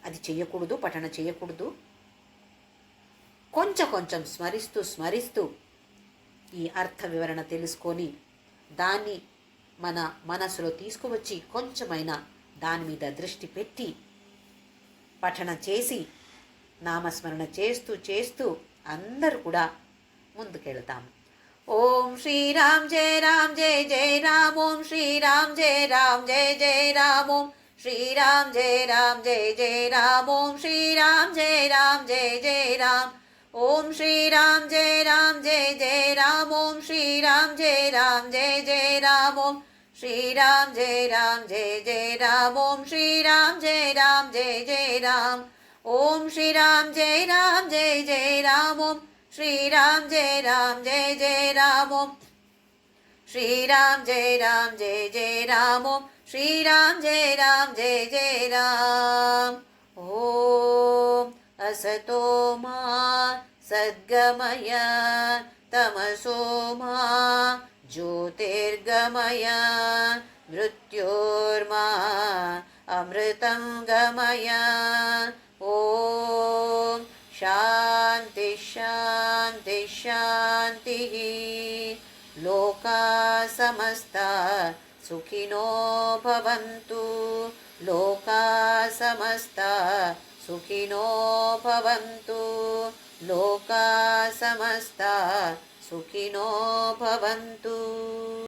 Speaker 1: అది చేయకూడదు, పఠన చేయకూడదు. కొంచెం కొంచెం స్మరిస్తూ స్మరిస్తూ ఈ అర్థ వివరణ తెలుసుకొని దాన్ని మన మనసులో తీసుకువచ్చి కొంచెమైనా దాని మీద దృష్టి పెట్టి పఠన చేసి నామస్మరణ చేస్తూ చేస్తూ అందరూ కూడా ముందుకెళ్తాము. ఓం శ్రీరామ్ జయ రామ్ జయ జయ రామ్, ఓం శ్రీరామ్ జయ రామ్ జయ జయ రామ్, ఓం శ్రీరామ్ జయ రామ్ జయ జయ రామ్, ఓం శ్రీరామ్ జయ రామ్ జయ జయ రామ్, ఓం శ్రీరామ్ జయ రామ్ జయ జయ రామ్, ఓం శ్రీరామ్ జయ రామ్ జయ జయ రామ్, ఓం శ్రీరామ్ జయ రామ్ జయ జయ రామ్, ఓం శ్రీరామ్ జయ రామ్ జయ జయ రామ్, ఓం శ్రీరామ్ జయ రామ్ జయ జయ రామ్, ఓం శ్రీరామ్ జయ రామ్ జయ జయ రామ్, ఓం శ్రీరామ్ జయ రామ్ జయ జయ రామ్, ఓం శ్రీరామ్ జయ రామ్ జయ జయ రామ్. ఓం असतो मा सद्गमय, तमसो मा ज्योतिर्गमय, मृत्योर्मा अमृतं गमय. ॐ शान्ति शान्ति शान्तिः. लोका समस्ता सुखिनो भवन्तु, लोका समस्ता सुखिनो भवन्तु, लोका समस्ता सुखिनो भवन्तु.